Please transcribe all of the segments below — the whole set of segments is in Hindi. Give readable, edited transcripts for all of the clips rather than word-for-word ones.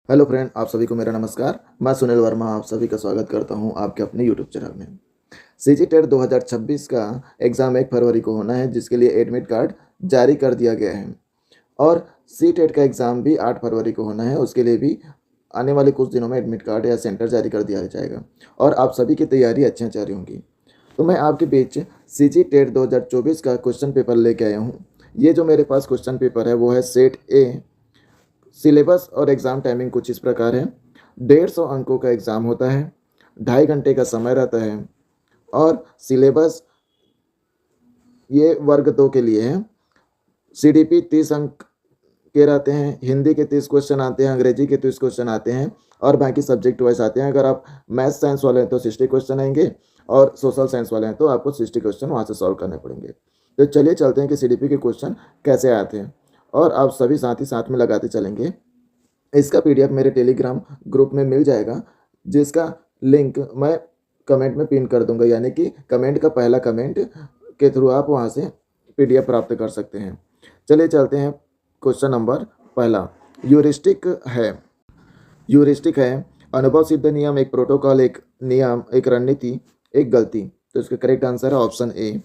हेलो फ्रेंड, आप सभी को मेरा नमस्कार। मैं सुनील वर्मा आप सभी का स्वागत करता हूं आपके अपने यूट्यूब चैनल में। सीजी टेट 2026 का एग्ज़ाम 1 फरवरी को होना है, जिसके लिए एडमिट कार्ड जारी कर दिया गया है। और सी टेट का एग्ज़ाम भी 8 फरवरी को होना है, उसके लिए भी आने वाले कुछ दिनों में एडमिट कार्ड या सेंटर जारी कर दिया जाएगा। और आप सभी की तैयारी अच्छी चल रही होंगी। तो मैं आपके बीच सीजी टेट 2024 का क्वेश्चन पेपर लेके आया हूँ। ये जो मेरे पास क्वेश्चन पेपर है वो है सेट ए। सिलेबस और एग्ज़ाम टाइमिंग कुछ इस प्रकार है। 150 अंकों का एग्ज़ाम होता है, 2.5 घंटे का समय रहता है। और सिलेबस ये वर्ग 2 के लिए है। सीडीपी 30 अंक के रहते हैं, हिंदी के 30 क्वेश्चन आते हैं, अंग्रेजी के 30 क्वेश्चन आते हैं और बाकी सब्जेक्ट वाइज आते हैं। अगर आप मैथ्स साइंस वाले हैं तो 60 क्वेश्चन आएंगे और सोशल साइंस वाले हैं तो आपको 60 क्वेश्चन वहाँ से सॉल्व करने पड़ेंगे। तो चलिए चलते हैं कि सीडीपी के क्वेश्चन कैसे आते हैं और आप सभी साथ ही साथ में लगाते चलेंगे। इसका पीडीएफ मेरे टेलीग्राम ग्रुप में मिल जाएगा, जिसका लिंक मैं कमेंट में पिन कर दूंगा, यानी कि कमेंट का पहला कमेंट के थ्रू आप वहां से पीडीएफ प्राप्त कर सकते हैं। चलिए चलते हैं। क्वेश्चन नंबर पहला यूरिस्टिक है अनुभव सिद्ध नियम, एक प्रोटोकॉल, एक नियम, एक रणनीति, एक गलती। तो इसका करेक्ट आंसर है ऑप्शन ए।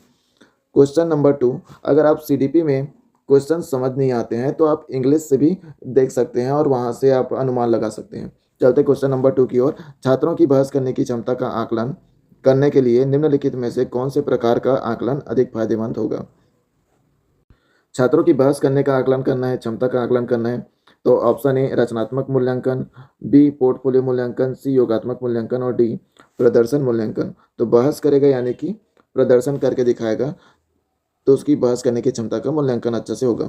क्वेश्चन नंबर 2, अगर आप सीडीपी में क्वेश्चन समझ नहीं आते हैं तो आप इंग्लिश से भी देख सकते हैं और वहां से आप अनुमान लगा सकते हैं। चलते क्वेश्चन नंबर 2 की ओर। छात्रों की बहस करने की क्षमता का आकलन करने के लिए निम्नलिखित में से कौन से प्रकार का आकलन अधिक फायदेमंद होगा? छात्रों की बहस करने का आकलन करना है, क्षमता का आकलन करना है, तो ऑप्शन ए रचनात्मक मूल्यांकन, बी पोर्टफोलियो मूल्यांकन, सी योगात्मक मूल्यांकन और डी प्रदर्शन मूल्यांकन। तो बहस करेगा यानी कि प्रदर्शन करके दिखाएगा, तो उसकी बहस करने की क्षमता का मूल्यांकन अच्छा से होगा।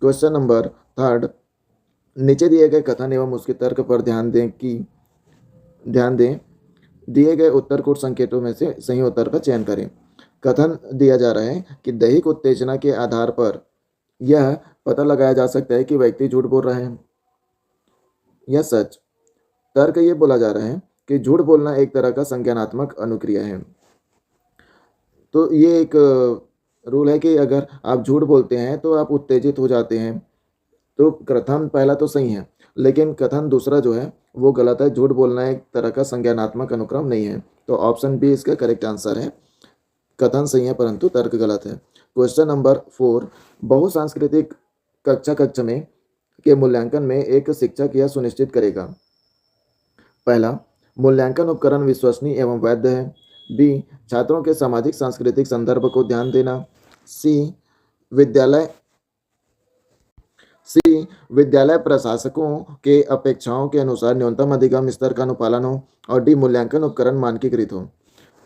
क्वेश्चन नंबर 3, नीचे दिए गए कथन एवं उसके तर्क पर ध्यान दें। दिए गए उत्तर कूट संकेतों में से सही उत्तर का चयन करें। कथन दिया जा रहा है कि दैहिक उत्तेजना के आधार पर यह पता लगाया जा सकता है कि व्यक्ति झूठ बोल रहा है या सच। तर्क ये बोला जा रहा है कि झूठ बोलना एक तरह का संज्ञानात्मक अनुक्रिया है। तो ये एक रूल है कि अगर आप झूठ बोलते हैं तो आप उत्तेजित हो जाते हैं। तो कथन पहला तो सही है, लेकिन कथन दूसरा जो है वो गलत है। झूठ बोलना एक तरह का संज्ञानात्मक अनुक्रम नहीं है। तो ऑप्शन बी इसका करेक्ट आंसर है। कथन सही है परंतु तर्क गलत है। क्वेश्चन नंबर 4, बहुसांस्कृतिक कक्षा में के मूल्यांकन में एक शिक्षक यह सुनिश्चित करेगा। पहला, मूल्यांकन उपकरण विश्वसनीय एवं वैध है। बी, छात्रों के सामाजिक सांस्कृतिक संदर्भ को ध्यान देना। सी विद्यालय विद्यालय प्रशासकों के अपेक्षाओं के अनुसार न्यूनतम अधिगम स्तर का अनुपालन हो। और डी मूल्यांकन उपकरण मानकीकृत हो।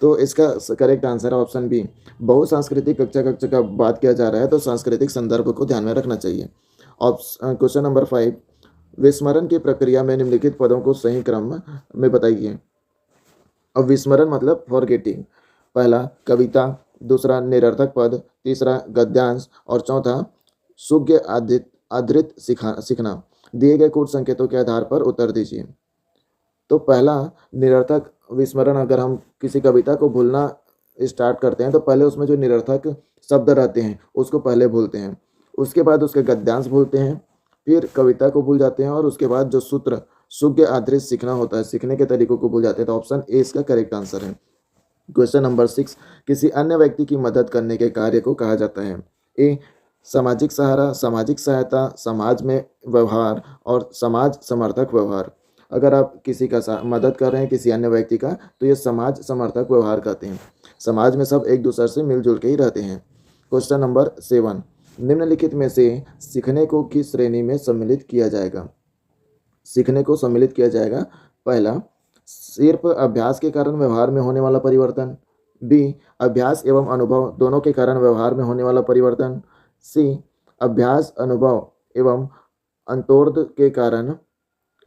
तो इसका करेक्ट आंसर है ऑप्शन बी। बहुसांस्कृतिक कक्षा का बात किया जा रहा है तो सांस्कृतिक संदर्भ को ध्यान में रखना चाहिए। क्वेश्चन नंबर 5, विस्मरण की प्रक्रिया में निम्नलिखित पदों को सही क्रम में बताइए। अब विस्मरण मतलब फॉरगेटिंग। पहला कविता, दूसरा निरर्थक पद, तीसरा गद्यांश और चौथा सुज्ञ आदृत सीखना। दिए गए कूट संकेतों के आधार पर उत्तर दीजिए। तो पहला निरर्थक विस्मरण, अगर हम किसी कविता को भूलना स्टार्ट करते हैं तो पहले उसमें जो निरर्थक शब्द रहते हैं उसको पहले भूलते हैं, उसके बाद उसके गद्यांश भूलते हैं, फिर कविता को भूल जाते हैं और उसके बाद जो सूत्र सुज्ञ आदृत सीखना होता है, सीखने के तरीकों को भूल जाते हैं। तो ऑप्शन ए इसका करेक्ट आंसर है। क्वेश्चन नंबर 6, किसी अन्य व्यक्ति की मदद करने के कार्य को कहा जाता है। ए सामाजिक सहारा, सामाजिक सहायता, समाज में व्यवहार और समाज समर्थक व्यवहार। अगर आप किसी का मदद कर रहे हैं किसी अन्य व्यक्ति का तो ये समाज समर्थक व्यवहार कहते हैं। समाज में सब एक दूसरे से मिलजुल के ही रहते हैं। क्वेश्चन नंबर 7, निम्नलिखित में से सीखने को किस श्रेणी में सम्मिलित किया जाएगा? सीखने को सम्मिलित किया जाएगा। पहला, सिर्फ अभ्यास के कारण व्यवहार में होने वाला परिवर्तन। बी, अभ्यास एवं अनुभव दोनों के कारण व्यवहार में होने वाला परिवर्तन। सी, अभ्यास, अनुभव एवं अंतोर्ध के कारण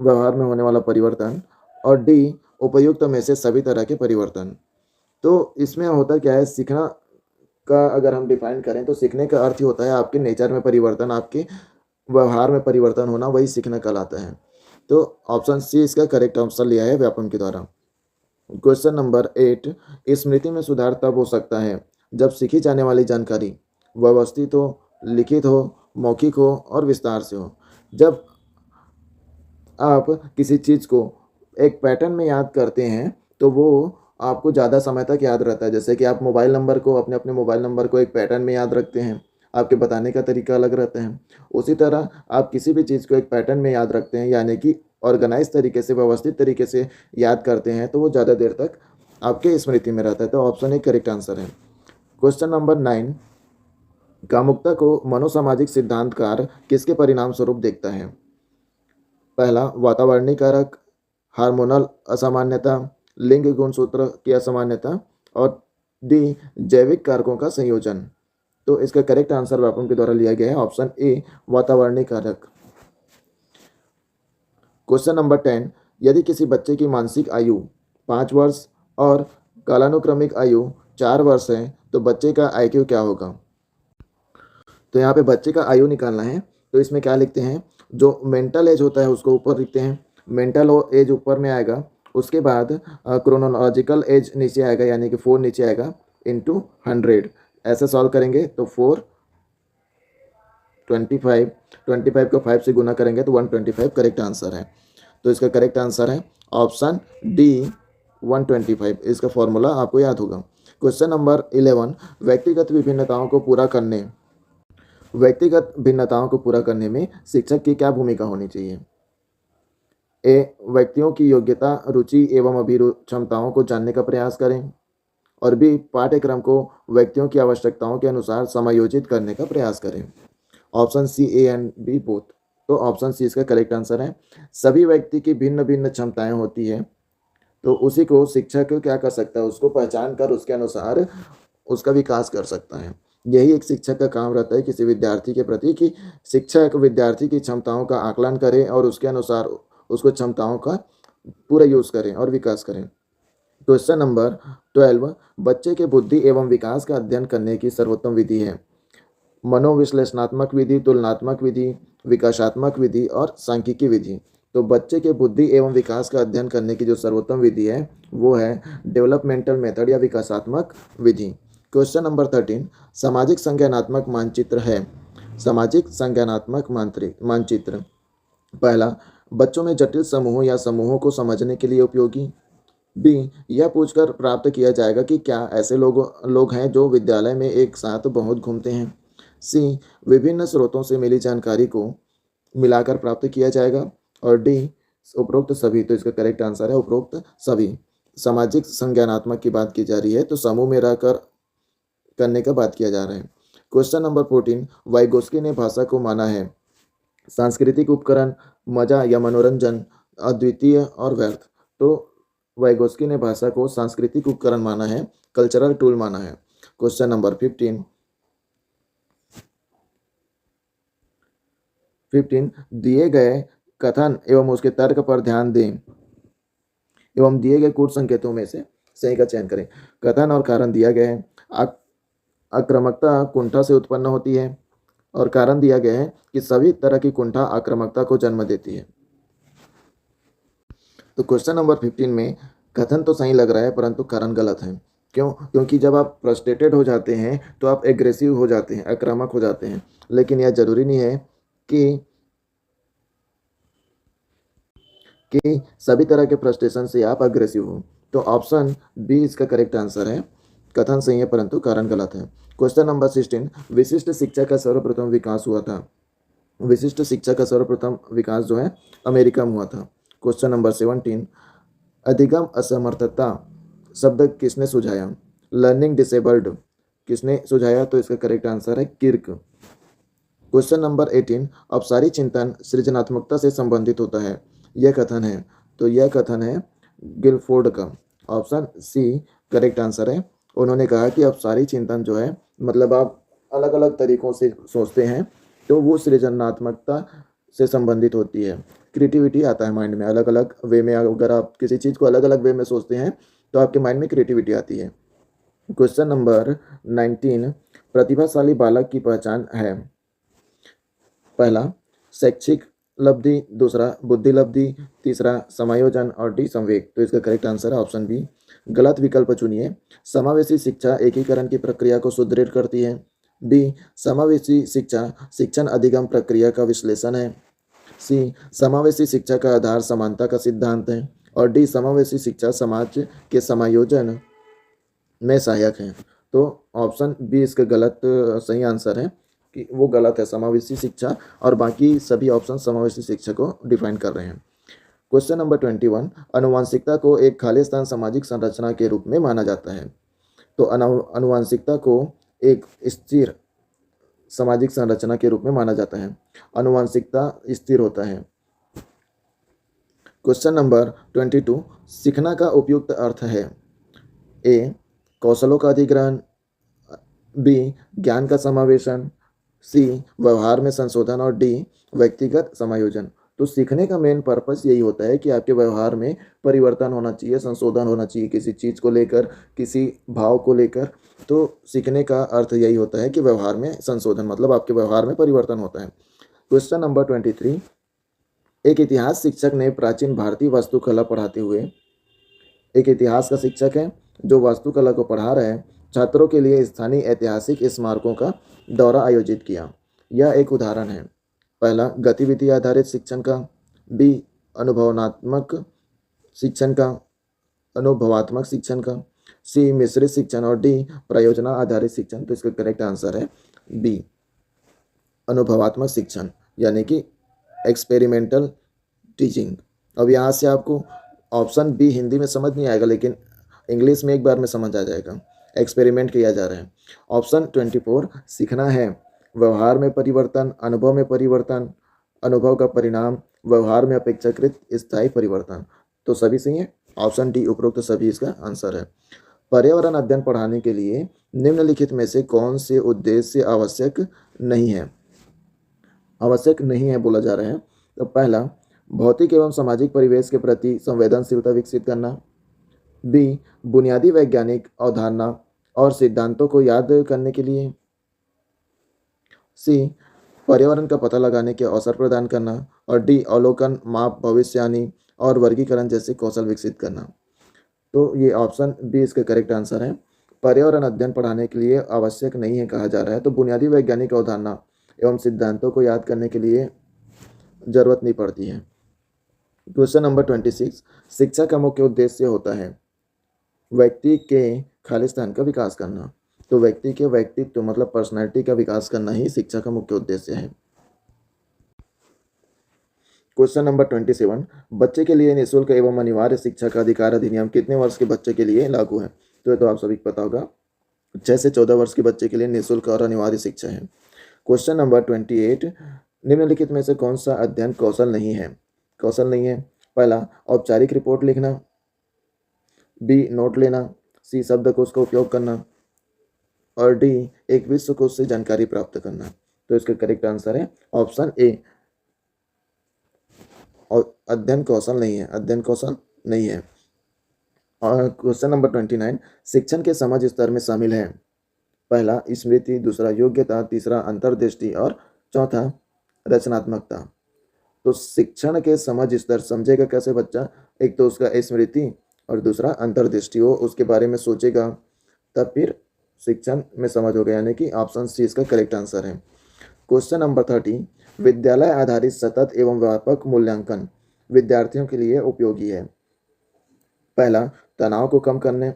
व्यवहार में होने वाला परिवर्तन। और डी, उपयुक्त में से सभी तरह के परिवर्तन। तो इसमें होता क्या है, सीखना का अगर हम डिफाइन करें तो सीखने का अर्थ ही होता है आपके नेचर में परिवर्तन, आपके व्यवहार में परिवर्तन होना, वही सीखना कहलाता है। तो ऑप्शन सी इसका करेक्ट आंसर लिया है व्यापम के द्वारा। क्वेश्चन नंबर 8, स्मृति में सुधार तब हो सकता है जब सीखी जाने वाली जानकारी व्यवस्थित हो, लिखित हो, मौखिक हो और विस्तार से हो। जब आप किसी चीज़ को एक पैटर्न में याद करते हैं तो वो आपको ज़्यादा समय तक याद रहता है। जैसे कि आप मोबाइल नंबर को अपने मोबाइल नंबर को एक पैटर्न में याद रखते हैं, आपके बताने का तरीका अलग रहता है। उसी तरह आप किसी भी चीज़ को एक पैटर्न में याद रखते हैं, यानी कि ऑर्गेनाइज़ तरीके से, व्यवस्थित तरीके से याद करते हैं, तो वो ज़्यादा देर तक आपके स्मृति में रहता है। तो ऑप्शन ए करेक्ट आंसर है। क्वेश्चन नंबर 9, कामुकता को मनोसामाजिक सिद्धांतकार किसके परिणाम स्वरूप देखता है? पहला, वातावरणीय कारक, हार्मोनल असामान्यता, लिंग गुणसूत्र की असामान्यता और डी, जैविक कारकों का संयोजन। तो इसका करेक्ट आंसर व्यापम के द्वारा लिया गया है ऑप्शन ए, वातावरणीय कारक। क्वेश्चन नंबर 10, यदि किसी बच्चे की मानसिक आयु 5 वर्ष और कालानुक्रमिक आयु 4 वर्ष है तो बच्चे का आईक्यू क्या होगा? तो यहाँ पे बच्चे का आयु निकालना है, तो इसमें क्या लिखते हैं, जो मेंटल एज होता है उसको ऊपर लिखते हैं, मेंटल एज ऊपर में आएगा, उसके बाद क्रोनोलॉजिकल एज नीचे आएगा, यानी कि 4 नीचे आएगा, इंटू 100 ऐसे सॉल्व करेंगे तो 4 25 25 को 5 से गुना करेंगे तो 125 करेक्ट आंसर है। तो इसका करेक्ट आंसर है ऑप्शन डी, 125। इसका फॉर्मूला आपको याद होगा। क्वेश्चन नंबर 11, व्यक्तिगत भिन्नताओं को पूरा करने में शिक्षक की क्या भूमिका होनी चाहिए? ए, व्यक्तियों की योग्यता, रुचि एवं क्षमताओं को जानने का प्रयास करें, और बी, पाठ्यक्रम को व्यक्तियों की आवश्यकताओं के अनुसार समायोजित करने का प्रयास करें। Option C, A and B both. तो ऑप्शन सी इसका करेक्ट आंसर है। सभी व्यक्ति की भिन्न भिन्न क्षमताएं होती हैं, तो उसी को शिक्षक क्या कर सकता है, उसको पहचान कर उसके अनुसार उसका विकास कर सकता है। यही एक शिक्षक का काम रहता है किसी विद्यार्थी के प्रति, कि शिक्षक विद्यार्थी की क्षमताओं का आकलन करे और उसके अनुसार उसको क्षमताओं का पूरा यूज़ करें और विकास करें। क्वेश्चन नंबर 12, बच्चे के बुद्धि एवं विकास का अध्ययन करने की सर्वोत्तम विधि है? मनोविश्लेषणात्मक विधि, तुलनात्मक विधि, विकासात्मक विधि और सांख्यिकी विधि। तो बच्चे के बुद्धि एवं विकास का अध्ययन करने की जो सर्वोत्तम विधि है वो है डेवलपमेंटल मेथड या विकासात्मक विधि। क्वेश्चन नंबर 13, सामाजिक संज्ञानात्मक मानचित्र है? सामाजिक संज्ञानात्मक मानचित्र, पहला, बच्चों में जटिल समूहों या समूहों को समझने के लिए उपयोगी। बी, यह पूछकर प्राप्त किया जाएगा कि क्या ऐसे लोग हैं जो विद्यालय में एक साथ बहुत घूमते हैं। सी, विभिन्न स्रोतों से मिली जानकारी को मिलाकर प्राप्त किया जाएगा। और डी, उपरोक्त सभी। तो इसका करेक्ट आंसर है उपरोक्त सभी। सामाजिक संज्ञानात्मक की बात की जा रही है, तो समूह में रहकर करने का बात किया जा रहा है। क्वेश्चन नंबर 14, वाइगोस्की ने भाषा को माना है सांस्कृतिक उपकरण, मजा या मनोरंजन, अद्वितीय और व्यर्थ। तो वाइगोस्की ने भाषा को सांस्कृतिक उपकरण माना है, कल्चरल टूल माना है। क्वेश्चन नंबर 15, दिए गए कथन एवं उसके तर्क पर ध्यान दें एवं दिए गए कूट संकेतों में से सही का चयन करें। कथन और कारण दिया गया है, आक्रामकता कुंठा से उत्पन्न होती है, और कारण दिया गया है कि सभी तरह की कुंठा आक्रामकता को जन्म देती है। तो क्वेश्चन नंबर 15 में कथन तो सही लग रहा है परंतु कारण गलत है। क्यों? क्योंकि जब आप फ्रस्ट्रेटेड हो जाते हैं तो आप एग्रेसिव हो जाते हैं, आक्रामक हो जाते हैं, लेकिन यह जरूरी नहीं है कि सभी तरह के फ्रस्ट्रेशन से आप अग्रेसिव हो। तो ऑप्शन बी इसका करेक्ट आंसर है, कथन सही है परंतु कारण गलत है। क्वेश्चन नंबर 16, विशिष्ट शिक्षा का सर्वप्रथम विकास हुआ था? विशिष्ट शिक्षा का सर्वप्रथम विकास जो है अमेरिका में हुआ था। क्वेश्चन नंबर 17, अधिगम असमर्थता शब्द किसने सुझाया? लर्निंग डिसेबल्ड किसने सुझाया? तो इसका करेक्ट आंसर है किर्क। क्वेश्चन नंबर 18, अपसारी चिंतन सृजनात्मकता से संबंधित होता है, यह कथन है? तो यह कथन है गिलफोर्ड का। ऑप्शन सी करेक्ट आंसर है। उन्होंने कहा कि अपसारी चिंतन जो है, मतलब आप अलग अलग तरीकों से सोचते हैं तो वो सृजनात्मकता से संबंधित होती है। क्रिएटिविटी आता है माइंड में, अलग अलग वे में। अगर आप किसी चीज़ को अलग अलग वे में सोचते हैं तो आपके माइंड में क्रिएटिविटी आती है। क्वेश्चन नंबर 19, प्रतिभाशाली बालक की पहचान है? पहला, शैक्षिक लब्धि, दूसरा बुद्धि लब्धि, तीसरा समायोजन और डी संवेग। तो इसका करेक्ट आंसर है ऑप्शन बी। गलत विकल्प चुनिए। समावेशी शिक्षा एकीकरण की प्रक्रिया को सुदृढ़ करती है। बी, समावेशी शिक्षा शिक्षण अधिगम प्रक्रिया का विश्लेषण है। सी समावेशी शिक्षा का आधार समानता का सिद्धांत है। और डी समावेशी शिक्षा समाज के समायोजन में सहायक है। तो ऑप्शन बी इसका गलत सही आंसर है कि वो गलत है समावेशी शिक्षा, और बाकी सभी ऑप्शन समावेशी शिक्षा को डिफाइन कर रहे हैं। क्वेश्चन नंबर 21, अनुवांशिकता को एक खालिस्तान सामाजिक संरचना के रूप में माना जाता है। तो अनुवांशिकता को एक स्थिर सामाजिक संरचना के रूप में माना जाता है। अनुवांशिकता स्थिर होता है। क्वेश्चन नंबर 22, सीखना का उपयुक्त अर्थ है। ए कौशलों का अधिग्रहण, बी ज्ञान का समावेशन, सी व्यवहार में संशोधन, और डी व्यक्तिगत समायोजन। तो सीखने का मेन पर्पस यही होता है कि आपके व्यवहार में परिवर्तन होना चाहिए, संशोधन होना चाहिए किसी चीज़ को लेकर, किसी भाव को लेकर। तो सीखने का अर्थ यही होता है कि व्यवहार में संशोधन, मतलब आपके व्यवहार में परिवर्तन होता है। क्वेश्चन नंबर 23, एक इतिहास शिक्षक ने प्राचीन भारतीय वास्तुकला पढ़ाते हुए, एक इतिहास का शिक्षक है जो वास्तुकला को पढ़ा रहा है, छात्रों के लिए स्थानीय ऐतिहासिक स्मारकों का दौरा आयोजित किया। यह एक उदाहरण है। पहला गतिविधि आधारित शिक्षण का, बी अनुभवनात्मक शिक्षण का, अनुभवात्मक शिक्षण का, सी मिश्रित शिक्षण, और डी प्रयोजना आधारित शिक्षण। तो इसका करेक्ट आंसर है बी अनुभवात्मक शिक्षण, यानी कि एक्सपेरिमेंटल टीचिंग। अब यहाँ से आपको ऑप्शन बी हिंदी में समझ नहीं आएगा, लेकिन इंग्लिश में एक बार में समझ आ जाएगा। एक्सपेरिमेंट किया जा रहा है। ऑप्शन 24, सीखना है व्यवहार में परिवर्तन, अनुभव में परिवर्तन, अनुभव का परिणाम, व्यवहार में अपेक्षाकृत स्थायी परिवर्तन। तो सभी सही है। ऑप्शन डी उपरोक्त सभी इसका आंसर है। पर्यावरण अध्ययन पढ़ाने के लिए निम्नलिखित में से कौन से उद्देश्य आवश्यक नहीं है, आवश्यक नहीं है बोला जा रहा है। तो पहला भौतिक एवं सामाजिक परिवेश के प्रति संवेदनशीलता विकसित करना, बी बुनियादी वैज्ञानिक अवधारणा और सिद्धांतों को याद करने के लिए, सी पर्यावरण का पता लगाने के अवसर प्रदान करना, और डी अवलोकन, माप, भविष्यवाणी और वर्गीकरण जैसे कौशल विकसित करना। तो ये ऑप्शन बी इसका करेक्ट आंसर है। पर्यावरण अध्ययन पढ़ाने के लिए आवश्यक नहीं है कहा जा रहा है। तो बुनियादी वैज्ञानिक अवधारणा एवं सिद्धांतों को याद करने के लिए जरूरत नहीं पड़ती है। क्वेश्चन नंबर 26, शिक्षा का मुख्य उद्देश्य होता है व्यक्ति के खालिस्तान का विकास करना। तो व्यक्ति के व्यक्तित्व मतलब पर्सनैलिटी का विकास करना ही शिक्षा का मुख्य उद्देश्य है। क्वेश्चन नंबर 27, बच्चे के लिए निःशुल्क एवं अनिवार्य शिक्षा का अधिकार अधिनियम कितने वर्ष के बच्चे के लिए लागू है। तो ये तो आप सभी को पता होगा, 6 से 14 वर्ष के बच्चे के लिए निःशुल्क और अनिवार्य शिक्षा है। क्वेश्चन नंबर 28, निम्नलिखित में से कौन सा अध्ययन कौशल नहीं है, कौशल नहीं है। पहला औपचारिक रिपोर्ट लिखना, बी नोट लेना, सी शब्दकोश का उपयोग करना, और डी एक विश्वकोश से जानकारी प्राप्त करना। तो इसका करेक्ट आंसर है ऑप्शन ए, और अध्ययन कौशल नहीं है, अध्ययन कौशल नहीं है। और क्वेश्चन नंबर 29, शिक्षण के समझ स्तर में शामिल है पहला स्मृति, दूसरा योग्यता, तीसरा अंतर्दृष्टि और चौथा रचनात्मकता। तो शिक्षण के समझ स्तर समझेगा कैसे बच्चा, एक तो उसका स्मृति और दूसरा अंतर्दृष्टि, हो उसके बारे में सोचेगा तब फिर शिक्षण में समझ होगा, यानी कि ऑप्शन सी इसका करेक्ट आंसर है। क्वेश्चन नंबर 30, विद्यालय आधारित सतत एवं व्यापक मूल्यांकन विद्यार्थियों के लिए उपयोगी है। पहला तनाव को कम करने,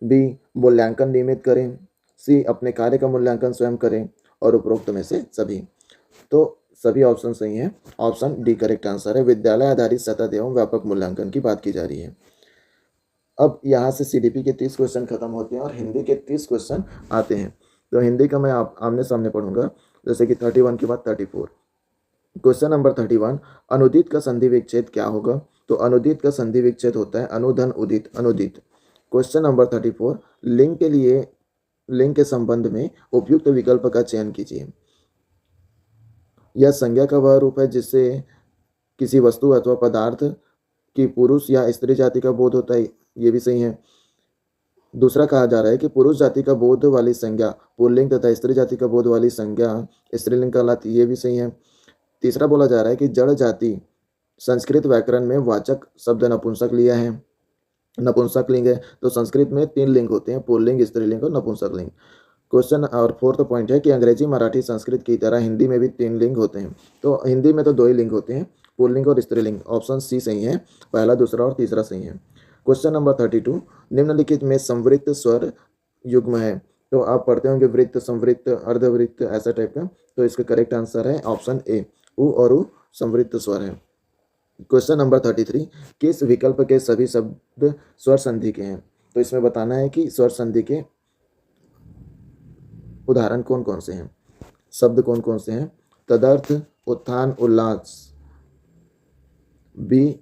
बी मूल्यांकन नियमित करें, सी अपने कार्य का मूल्यांकन स्वयं करें, और उपरोक्त में से सभी। तो सभी ऑप्शन सही हैं। ऑप्शन डी करेक्ट आंसर है। विद्यालय आधारित सतत एवं व्यापक मूल्यांकन की बात की जा रही है। अब यहाँ से सीडीपी के 30 क्वेश्चन खत्म होते हैं और हिंदी के 30 क्वेश्चन आते हैं। तो हिंदी का मैं आमने सामने पढ़ूंगा, जैसे कि 31 के बाद 34। क्वेश्चन नंबर 31, अनुदित का संधि विच्छेद क्या होगा। तो अनुदित का संधि विच्छेद होता है अनुधन उदित अनुदित। क्वेश्चन नंबर 34, लिंग के लिए लिंग के संबंध में उपयुक्त विकल्प का चयन कीजिए। यह संज्ञा का वह रूप है जिससे किसी वस्तु अथवा पदार्थ की पुरुष या स्त्री जाति का बोध होता है, ये भी सही है। दूसरा कहा जा रहा है कि पुरुष जाति का बोध वाली संज्ञा पुल्लिंग तथा स्त्री जाति का बोध वाली संज्ञा स्त्रीलिंग कहलाती है, ये भी सही है। तीसरा बोला जा रहा है कि जड़ जाति संस्कृत व्याकरण में वाचक शब्द नपुंसक लिया है, नपुंसक लिंग है। तो संस्कृत में 3 लिंग होते हैं, पुल्लिंग, स्त्रीलिंग और नपुंसक लिंग। क्वेश्चन और फोर्थ पॉइंट है कि अंग्रेजी, मराठी, संस्कृत की तरह हिंदी में भी 3 लिंग होते हैं। तो हिंदी में तो 2 ही लिंग होते हैं, पुल्लिंग और स्त्रीलिंग। ऑप्शन सी सही है, पहला, दूसरा और तीसरा सही है। क्वेश्चन नंबर 32, निम्नलिखित में संवृत्त स्वर युग्म है। तो आप पढ़ते होंगे वृत्त, संवृत्त, अर्धवृत्त, ऐसा टाइप का। तो इसका करेक्ट आंसर है ऑप्शन ए, उ और उ संवृत्त स्वर है। क्वेश्चन नंबर 33, किस विकल्प के सभी शब्द स्वर संधि के हैं। तो इसमें बताना है कि स्वर संधि के उदाहरण कौन कौन से हैं, शब्द कौन कौन से हैं। तदर्थ, उत्थान, उल्लास। बी,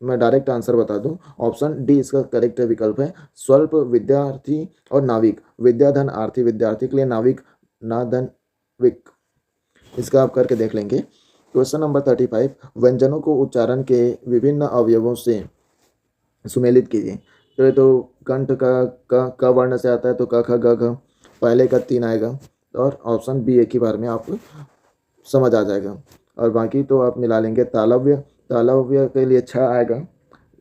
मैं डायरेक्ट आंसर बता दूं, ऑप्शन डी इसका करेक्ट विकल्प है, स्वल्प, विद्यार्थी और नाविक। विद्याधन आर्थी, विद्यार्थी के लिए, नाविक नाधन विक। इसका आप करके देख लेंगे। क्वेश्चन नंबर 35, व्यंजनों को उच्चारण के विभिन्न अवयवों से सुमेलित कीजिए। तो ये तो कंठ का क वर्ण से आता है, तो क ख ग घ, पहले का 3 आएगा और ऑप्शन बी एक ही बार में आप समझ आ जाएगा। और बाकी तो आप मिला लेंगे। तालव्य, तालव्य के लिए 6 आएगा।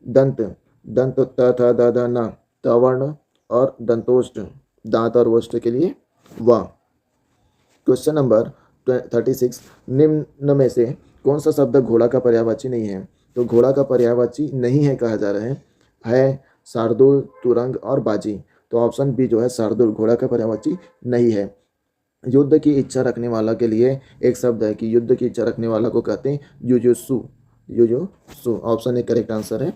दंत, दंत त थ द ध न, त वर्ण। और दंतोष्ठ, दांत और ओष्ठ के लिए व। क्वेश्चन नंबर 36, निम्न में से कौन सा शब्द घोड़ा का पर्यायवाची नहीं है। तो घोड़ा का पर्यायवाची नहीं है कहा जा रहा है शार्दुल, तुरंग और बाजी। तो ऑप्शन बी जो है शार्दुल, घोड़ा का पर्यायवाची नहीं है। युद्ध की इच्छा रखने वाला के लिए एक शब्द है कि युद्ध की इच्छा रखने वाला को कहते हैं Yuzutsu, Yuzutsu. Option A correct answer है।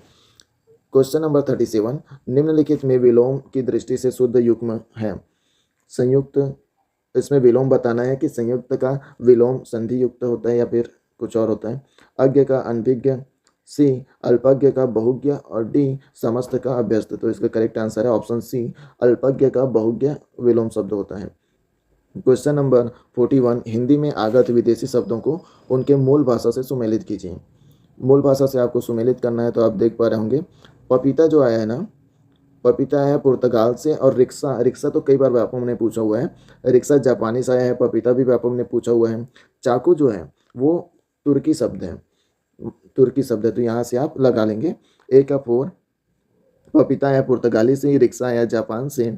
क्वेश्चन नंबर 37, निम्नलिखित में विलोम की दृष्टि से शुद्ध युग्म है। संयुक्त, इसमें विलोम बताना है कि संयुक्त का विलोम संधि युक्त होता है या फिर कुछ और होता है। अज्ञ का अनभिज्ञ, सी अल्पज्ञ का बहुज्ञ और डी समस्त का अभ्यस्त। तो इसका करेक्ट आंसर है ऑप्शन सी, अल्पज्ञ का बहुज्ञ विलोम शब्द होता है। क्वेश्चन नंबर 41, हिंदी में आगत विदेशी शब्दों को उनके मूल भाषा से सुमेलित कीजिए। मूल भाषा से आपको सुमेलित करना है। तो आप देख पा रहे होंगे पपीता जो आया है ना, पपीता है पुर्तगाल से। और रिक्शा, रिक्शा तो कई बार व्यापम ने पूछा हुआ है, रिक्शा जापानी से आया है। पपीता भी व्यापम ने पूछा हुआ है। चाकू जो है वो तुर्की शब्द है, तुर्की शब्द है। तो यहाँ से आप लगा लेंगे ए का 4, पपीता है पुर्तगाली से, रिक्शा है जापान से,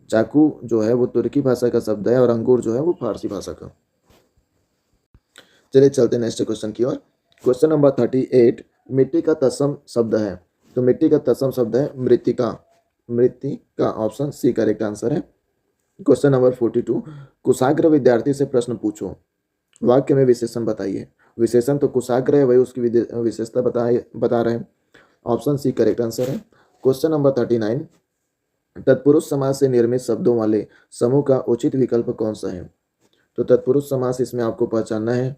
चाकू जो है वो तुर्की भाषा का शब्द है और अंगूर जो है वो फारसी भाषा का। चलिए चलते नेक्स्ट क्वेश्चन की ओर। क्वेश्चन नंबर 38, मिट्टी का तत्सम शब्द है। तो मिट्टी का तत्सम शब्द है मृत्तिका, मृत्तिका। ऑप्शन सी करेक्ट आंसर है। क्वेश्चन नंबर 42, कुशाग्र विद्यार्थी से प्रश्न पूछो, वाक्य में विशेषण बताइए। विशेषण तो कुशाग्र है, वही उसकी विशेषता बता रहे हैं। ऑप्शन सी करेक्ट आंसर है। क्वेश्चन नंबर 39, तत्पुरुष समास से निर्मित शब्दों वाले समूह का उचित विकल्प कौन सा है। तो तत्पुरुष समास इसमें आपको पहचानना है।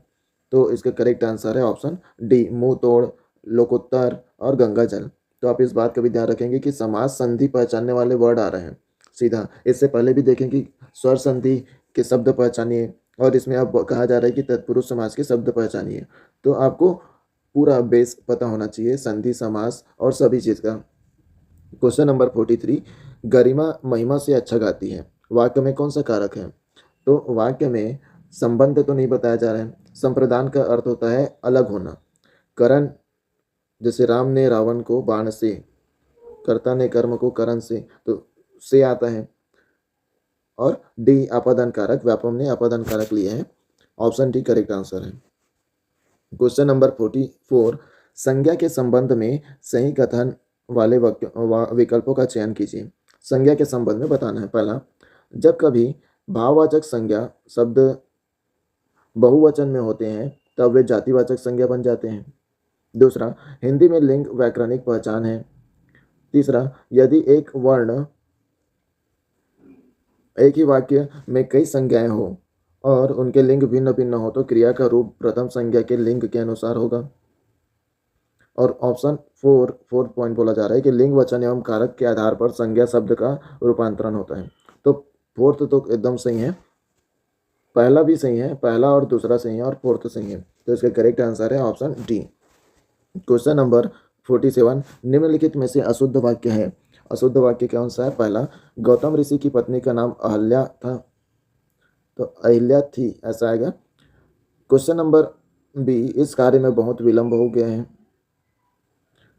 तो इसका करेक्ट आंसर है ऑप्शन डी, मुंह तोड़, लोकोत्तर और गंगा जल। तो आप इस बात का भी ध्यान रखेंगे कि समास संधि पहचानने वाले वर्ड आ रहे हैं सीधा। इससे पहले भी देखें कि स्वर संधि के शब्द पहचानिए, और इसमें अब कहा जा रहा है कि तत्पुरुष समास के शब्द पहचानिए। तो आपको पूरा बेस पता होना चाहिए संधि, समास और सभी चीज़ का। क्वेश्चन नंबर 43, गरिमा महिमा से अच्छा गाती है, वाक्य में कौन सा कारक है। तो वाक्य में संबंध तो नहीं बताया जा रहा है। संप्रदान का अर्थ होता है अलग होना। करण, जैसे राम ने रावण को बाण से, कर्ता ने कर्म को करण से, तो से आता है। और डी अपादान कारक, व्यापम ने अपादान कारक लिए हैं। ऑप्शन डी करेक्ट आंसर है। क्वेश्चन नंबर 44, संज्ञा के संबंध में सही कथन वाले विकल्पों का चयन कीजिए। संज्ञा के संबंध में बताना है। पहला, जब कभी भाववाचक संज्ञा शब्द बहुवचन में होते हैं तब वे जातिवाचक संज्ञा बन जाते हैं। दूसरा, हिंदी में लिंग व्याकरणिक पहचान है। तीसरा, यदि एक वर्ण एक ही वाक्य में कई संज्ञाएं हो और उनके लिंग भिन्न भिन्न हो तो क्रिया का रूप प्रथम संज्ञा के लिंग के अनुसार होगा। और ऑप्शन फोर्थ पॉइंट बोला जा रहा है कि लिंग, वचन एवं कारक के आधार पर संज्ञा शब्द का रूपांतरण होता है। तो फोर्थ तो एकदम सही है, पहला भी सही है, पहला और दूसरा सही है और फोर्थ सही है। तो इसका करेक्ट आंसर है ऑप्शन डी। क्वेश्चन नंबर 47, निम्नलिखित में से अशुद्ध वाक्य है। अशुद्ध वाक्य कौन सा है। पहला, गौतम ऋषि की पत्नी का नाम अहल्या था, तो अहिल्या थी, ऐसा आएगा। क्वेश्चन नंबर बी, इस कार्य में बहुत विलंब हो गया है।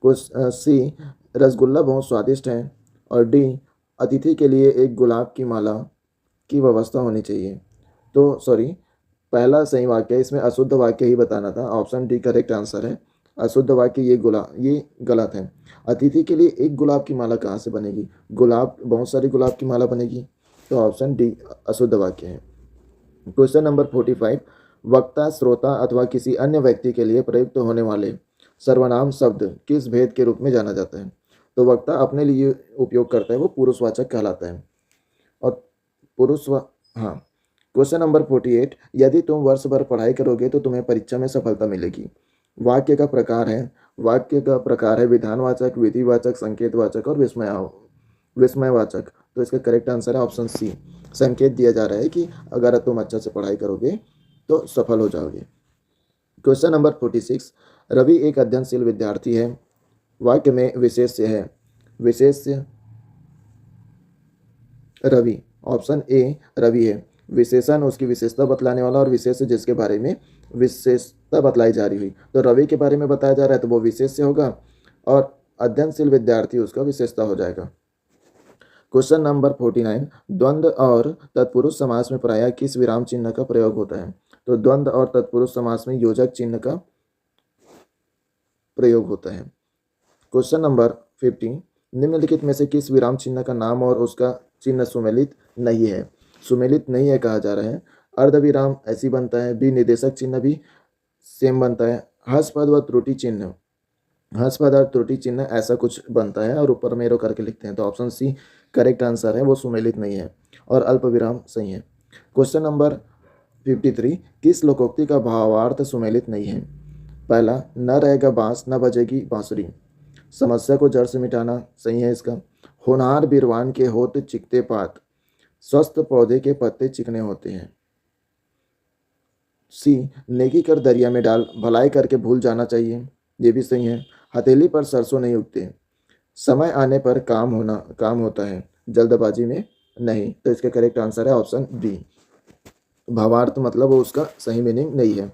सी, रसगुल्ला बहुत स्वादिष्ट है। और डी, अतिथि के लिए एक गुलाब की माला की व्यवस्था होनी चाहिए। तो सॉरी, पहला सही वाक्य है, इसमें अशुद्ध वाक्य ही बताना था। ऑप्शन डी करेक्ट आंसर है। अशुद्ध वाक्य ये गलत है। अतिथि के लिए एक गुलाब की माला कहाँ से बनेगी? गुलाब, बहुत सारी गुलाब की माला बनेगी। तो ऑप्शन डी अशुद्ध वाक्य है। क्वेश्चन नंबर 45, वक्ता, श्रोता अथवा किसी अन्य व्यक्ति के लिए प्रयुक्त होने वाले सर्वनाम शब्द किस भेद के रूप में जाना जाता है? तो वक्ता अपने लिए उपयोग करता है, वो पुरुषवाचक कहलाता है। और हाँ। क्वेश्चन नंबर 48, यदि तुम वर्ष भर पढ़ाई करोगे तो तुम्हें परीक्षा में सफलता मिलेगी। वाक्य का प्रकार है विधानवाचक, विधिवाचक, संकेतवाचक और विस्मयवाचक। तो इसका करेक्ट आंसर है ऑप्शन सी। संकेत दिया जा रहा है कि अगर तुम अच्छा से पढ़ाई करोगे तो सफल हो जाओगे। क्वेश्चन नंबर 46, रवि एक अध्ययनशील विद्यार्थी है। वाक्य में विशेष्य है। विशेष्य रवि, ऑप्शन ए रवि है। विशेषण उसकी विशेषता बतलाने वाला और विशेष्य जिसके बारे में विशेषता बतलाई जा रही हुई। तो रवि के बारे में बताया जा रहा है तो वो विशेष्य होगा और अध्ययनशील विद्यार्थी उसका विशेषता हो जाएगा। क्वेश्चन नंबर 49, द्वंद्व और तत्पुरुष समास में प्रायः किस विराम चिन्ह का प्रयोग होता है? तो द्वंद्व और तत्पुरुष समास में योजक चिन्ह का प्रयोग होता है। क्वेश्चन नंबर 50, निम्नलिखित में से किस विराम चिन्ह का नाम और उसका चिन्ह सुमेलित नहीं है? सुमेलित नहीं है कहा जा रहा है। अर्धविराम ऐसी बनता है। बी, निर्देशक चिन्ह भी सेम बनता है। हस्पद व त्रुटि चिन्ह, हस्पद और त्रुटि चिन्ह ऐसा कुछ बनता है और ऊपर में एरो करके लिखते हैं। तो ऑप्शन सी करेक्ट आंसर है, वो सुमेलित नहीं है और अल्प विराम सही है। क्वेश्चन नंबर 53, किस लोकोक्ति का भावार्थ सुमेलित नहीं है? पहला, न रहेगा बांस न बजेगी बांसुरी। समस्या को जड़ से मिटाना सही है इसका। होनहार बिरवान के होत चिकते पात, स्वस्थ पौधे के पत्ते चिकने होते हैं। सी, नेकी कर दरिया में डाल, भलाई करके भूल जाना चाहिए, ये भी सही है। हथेली पर सरसों नहीं उगते, समय आने पर काम होता है, जल्दबाजी में नहीं। तो इसका करेक्ट आंसर है ऑप्शन बी। भावार्थ मतलब वो उसका सही मीनिंग नहीं है।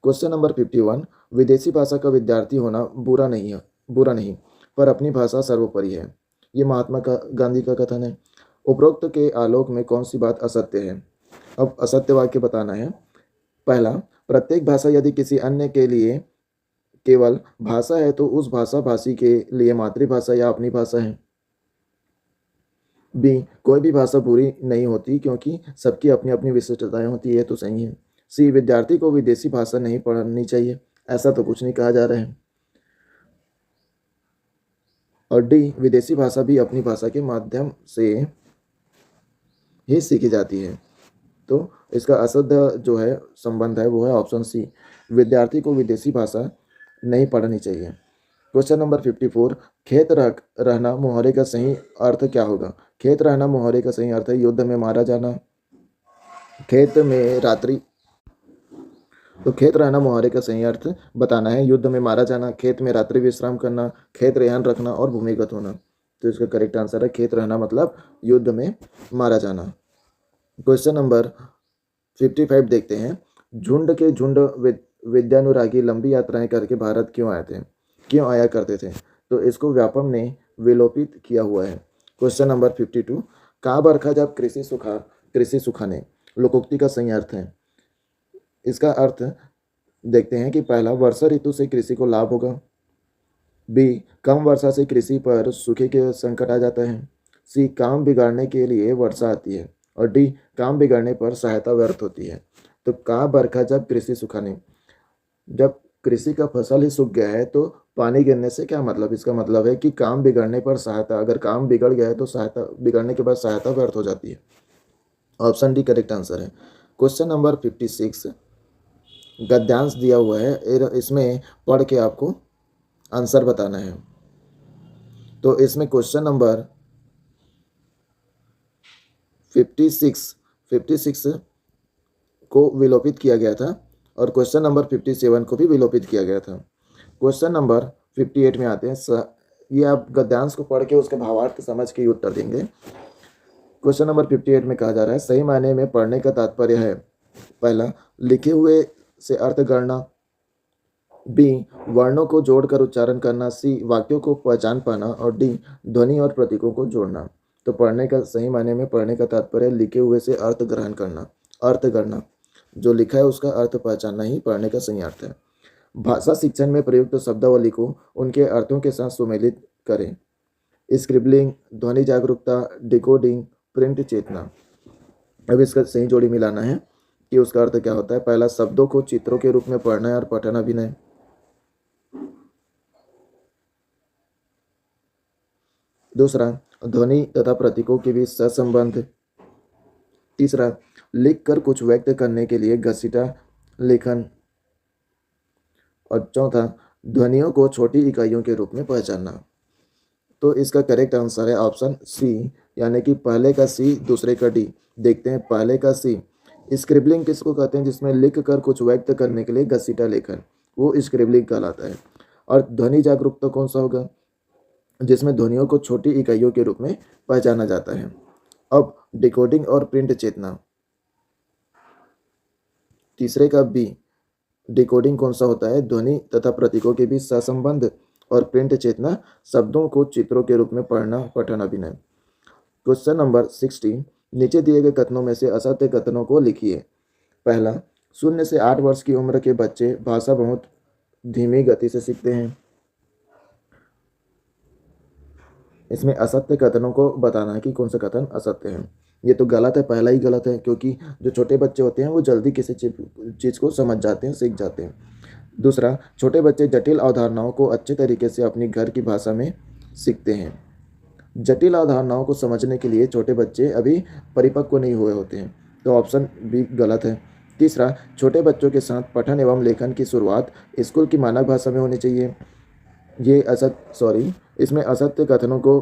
क्वेश्चन नंबर 51, विदेशी भाषा का विद्यार्थी होना बुरा नहीं, पर अपनी भाषा सर्वोपरि है। ये महात्मा गांधी का कथन है। उपरोक्त के आलोक में कौन सी बात असत्य है? अब असत्य वाक्य बताना है। पहला, प्रत्येक भाषा यदि किसी अन्य के लिए केवल भाषा है तो उस भाषा भाषी के लिए मातृभाषा या अपनी भाषा है। बी, कोई भी भाषा बुरी नहीं होती क्योंकि सबकी अपनी अपनी विशिष्टताएं होती है। तो सही है। सी, विद्यार्थी को विदेशी भाषा नहीं पढ़नी चाहिए, ऐसा तो कुछ नहीं कहा जा रहा है। और डी, विदेशी भाषा भी अपनी भाषा के माध्यम से ही सीखी जाती है। तो इसका असद जो है संबंध है वो है ऑप्शन सी, विद्यार्थी को विदेशी भाषा नहीं पढ़नी चाहिए। क्वेश्चन नंबर 54, रहना मुहावरे का सही अर्थ क्या होगा? खेत रहना मुहावरे का सही अर्थ है युद्ध में मारा जाना। खेत रहना मुहावरे का सही अर्थ बताना है युद्ध में मारा जाना, खेत में रात्रि विश्राम करना, खेत रेहान रखना और भूमिगत होना। तो इसका करेक्ट आंसर है खेत रहना मतलब युद्ध में मारा जाना। क्वेश्चन नंबर 55 देखते हैं। झुंड के झुंड विद्यानुरागी लंबी यात्राएं करके भारत क्यों आया करते थे? तो इसको व्यापम ने विलोपित किया हुआ है। क्वेश्चन नंबर 52, कहाँ बरखा जब कृषि सुखाने, लोकोक्ति का सही अर्थ है। इसका अर्थ देखते हैं कि पहला, वर्षा ऋतु से कृषि को लाभ होगा। बी, कम वर्षा से कृषि पर सूखे के संकट आ जाता है। सी, काम बिगाड़ने के लिए वर्षा आती है। और डी, काम बिगड़ने पर सहायता व्यर्थ होती है। तो कहाँ बरखा जब कृषि सुखाने, जब कृषि का फसल ही सूख गया है तो पानी गिरने से क्या मतलब? इसका मतलब है कि काम बिगड़ने पर सहायता, अगर काम बिगड़ गया है तो सहायता, बिगड़ने के बाद सहायता व्यर्थ हो जाती है। ऑप्शन डी करेक्ट आंसर है। क्वेश्चन नंबर 56, गद्यांश दिया हुआ है, इसमें पढ़ के आपको आंसर बताना है। तो इसमें क्वेश्चन नंबर 56 को विलोपित किया गया था और क्वेश्चन नंबर 57 को भी विलोपित किया गया था। क्वेश्चन नंबर 58 में आते हैं। ये आप गद्यांश को पढ़ के उसके भावार्थ समझ के उत्तर देंगे। क्वेश्चन नंबर 58 में कहा जा रहा है, सही मायने में पढ़ने का तात्पर्य है। पहला, लिखे हुए से अर्थ गणना। बी, वर्णों को जोड़कर उच्चारण करना। सी, वाक्यों को पहचान पाना। और डी, ध्वनि और प्रतीकों को जोड़ना। तो पढ़ने का सही मायने में पढ़ने का तात्पर्य लिखे हुए से अर्थ ग्रहण करना, अर्थ करना, जो लिखा है उसका अर्थ पहचानना ही पढ़ने का सही अर्थ है। भाषा शिक्षण में प्रयुक्त शब्दावली को उनके अर्थों के साथ सुमेलित करें। स्क्रिबलिंग, ध्वनि जागरूकता, डिकोडिंग, प्रिंट चेतना। अब इसका सही जोड़ी मिलाना है कि उसका अर्थ क्या होता है। पहला, शब्दों को चित्रों के रूप में पढ़ना और पठन अभिनय। दूसरा, ध्वनि तथा प्रतीकों के बीच सहसंबंध। तीसरा, लिखकर कुछ व्यक्त करने के लिए घसीटा लेखन। और चौथा, ध्वनियों को छोटी इकाइयों के रूप में पहचानना। तो इसका करेक्ट आंसर है ऑप्शन सी, यानी कि पहले का सी दूसरे का डी। देखते हैं पहले का सी। स्क्रिबलिंग किसको कहते हैं? जिसमें लिख कर कुछ व्यक्त करने के लिए घसीटा लेखन, वो स्क्रिबलिंग कहलाता है। और ध्वनि जागरूकता कौन सा होगा? जिसमें ध्वनियों को छोटी इकाइयों के रूप में पहचाना जाता है। अब डिकोडिंग और प्रिंट चेतना, तीसरे का बी। डिकोडिंग कौन सा होता है? ध्वनि तथा प्रतीकों के बीच सहसंबंध। और प्रिंट चेतना, शब्दों को चित्रों के रूप में पढ़ना, पठन अभिनय। क्वेश्चन नंबर 16, नीचे दिए गए कथनों में से असत्य कथनों को लिखिए। पहला, 0 से 8 वर्ष की उम्र के बच्चे भाषा बहुत धीमी गति से सीखते हैं। इसमें असत्य कथनों को बताना है कि कौन सा कथन असत्य है। ये तो गलत है, पहला ही गलत है, क्योंकि जो छोटे बच्चे होते हैं वो जल्दी किसी चीज़ को समझ जाते हैं, सीख जाते हैं। दूसरा, छोटे बच्चे जटिल अवधारणाओं को अच्छे तरीके से अपनी घर की भाषा में सीखते हैं। जटिल अवधारणाओं को समझने के लिए छोटे बच्चे अभी परिपक्व नहीं हुए होते हैं, तो ऑप्शन बी गलत है। तीसरा, छोटे बच्चों के साथ पठन एवं लेखन की शुरुआत स्कूल की मानक भाषा में होनी चाहिए। ये इसमें असत्य कथनों को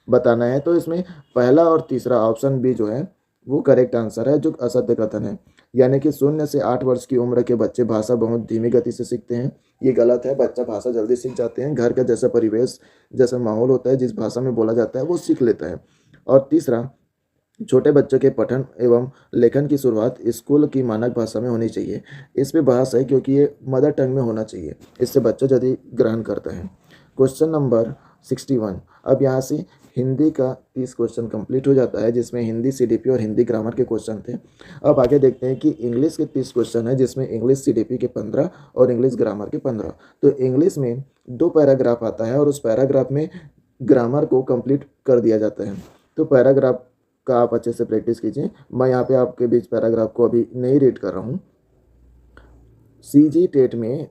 बताना है, तो इसमें पहला और तीसरा ऑप्शन बी जो है वो करेक्ट आंसर है, जो असत्य कथन है। यानी कि 0 से 8 वर्ष की उम्र के बच्चे भाषा बहुत धीमी गति से सीखते हैं, ये गलत है। बच्चा भाषा जल्दी सीख जाते हैं, घर का जैसा परिवेश, जैसा माहौल होता है, जिस भाषा में बोला जाता है वो सीख लेता है। और तीसरा, छोटे बच्चों के पठन एवं लेखन की शुरुआत स्कूल की मानक भाषा में होनी चाहिए। इस पे बहस है, क्योंकि ये मदर टंग में होना चाहिए, इससे बच्चा जल्दी ग्रहण करता है। क्वेश्चन नंबर 61, अब यहाँ से हिंदी का 30 क्वेश्चन कंप्लीट हो जाता है, जिसमें हिंदी सीडीपी और हिंदी ग्रामर के क्वेश्चन थे। अब आगे देखते हैं कि इंग्लिश के 30 क्वेश्चन है, जिसमें इंग्लिश सीडीपी के 15 और इंग्लिश ग्रामर के 15। तो इंग्लिश में 2 पैराग्राफ आता है और उस पैराग्राफ में ग्रामर को कंप्लीट कर दिया जाता है। तो पैराग्राफ का आप अच्छे से प्रैक्टिस कीजिए। मैं यहाँ पे आपके बीच पैराग्राफ को अभी नहीं रीड कर रहा हूँ। सीजी टेट में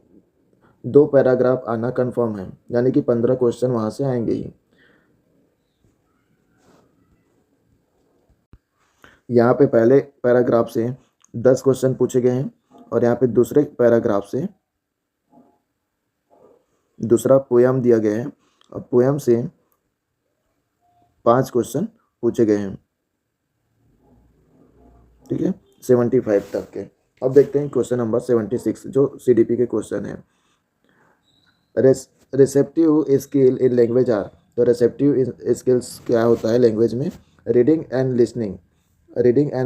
2 पैराग्राफ आना कंफर्म है, यानी कि 15 क्वेश्चन वहाँ से आएंगे ही। यहाँ पे पहले पैराग्राफ से 10 क्वेश्चन पूछे गए हैं और यहाँ पे दूसरे पैराग्राफ से दूसरा पोयम दिया गया है और पोयम से 5 क्वेश्चन पूछे गए हैं, ठीक है, 75 तक के। अब देखते हैं क्वेश्चन नंबर 76 जो सीडीपी के क्वेश्चन है। Receptive skill in language are, तो रिसेप्टिव स्किल्स क्या होता है लैंग्वेज में? Reading and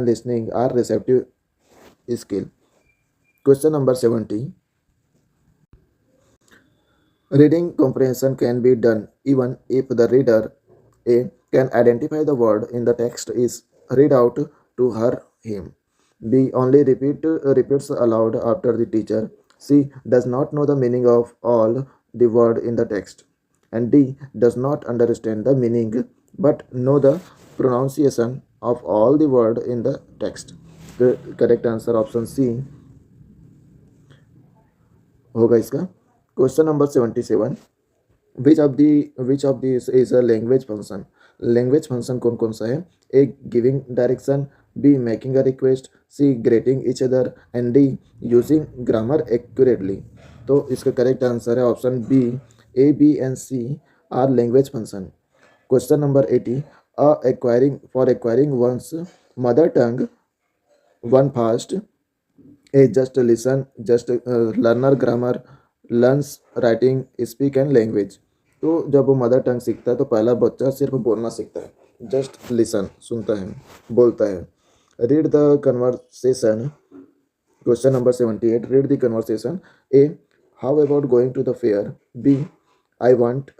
listening are receptive skill. Question number 70, reading comprehension can be done even if the reader A can identify the word in the text is read out to him. B only repeats aloud after the teacher. C does not know the meaning of all the word in the text. And D does not understand the meaning but know the pronunciation of all the word in the text. The correct answer option C होगा इसका। Question number 77, which of this is a language function. Language function कौन कौन सा है? A giving direction, B making a request, C greeting each other and D using grammar accurately. तो इसका करेक्ट आंसर है option B, A B and C are language function. Question number 80, acquiring one's mother tongue one fast, A just listen, just learner grammar, learns writing, speak and language. तो जब वो मदर टंग सीखता है तो पहला बच्चा सिर्फ बोलना सीखता है, जस्ट लिसन सुनता है, बोलता है। Read the conversation. Question number 78, read the conversation. A how about going to the fair, B I went,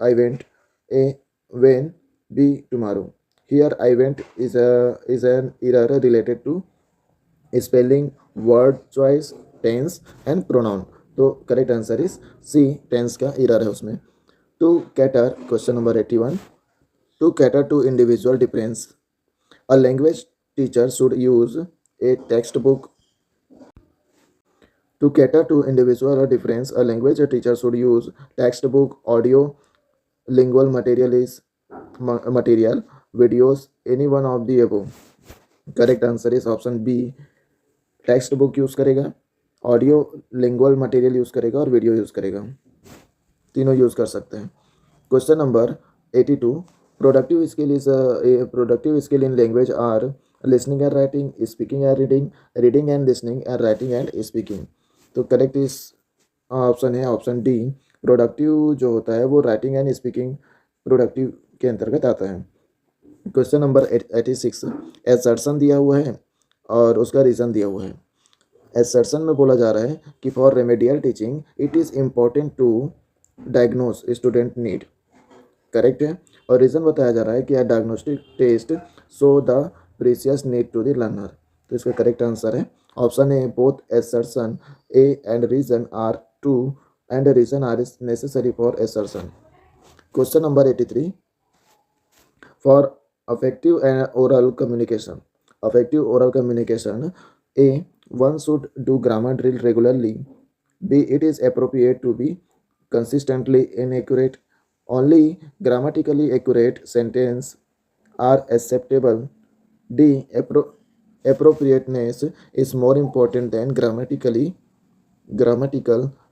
A when, be tomorrow. Here I went is an error related to spelling, word choice, tense and pronoun. तो correct answer is C, tense का एरर है उसमें. To cater, question number 81. To cater to individual difference, a language teacher should use a textbook. To cater to individual difference, a language teacher should use textbook, audio, lingual material, videos, any one of the above. Correct answer is option B, text book use करेगा, ऑडियो लिंगुअल मटेरियल यूज़ करेगा और वीडियो यूज़ करेगा. तीनों यूज़ कर सकते हैं. Question number 82. Productive skill in language are listening and writing, speaking and reading, reading and listening and writing and speaking. तो करेक्ट इस ऑप्शन है ऑप्शन डी. प्रोडक्टिव जो होता है वो राइटिंग एंड स्पीकिंग प्रोडक्टिव के अंतर्गत आता है. Question number 86. एसर्शन दिया हुआ है और उसका रीज़न दिया हुआ है. एसर्शन में बोला जा रहा है कि for remedial teaching it is important to diagnose student need. Correct है. और रीज़न बताया जा रहा है कि a diagnostic test so the precious need to the learner. तो इसका करेक्ट आंसर है option A. Both assertion A and reason R true and reason R is necessary for assertion. Question number 83. For effective and oral communication. Effective oral communication. A. One should do grammar drill regularly. B. It is appropriate to be consistently inaccurate. Only grammatically accurate sentence are acceptable. D. Appropriateness is more important than grammatical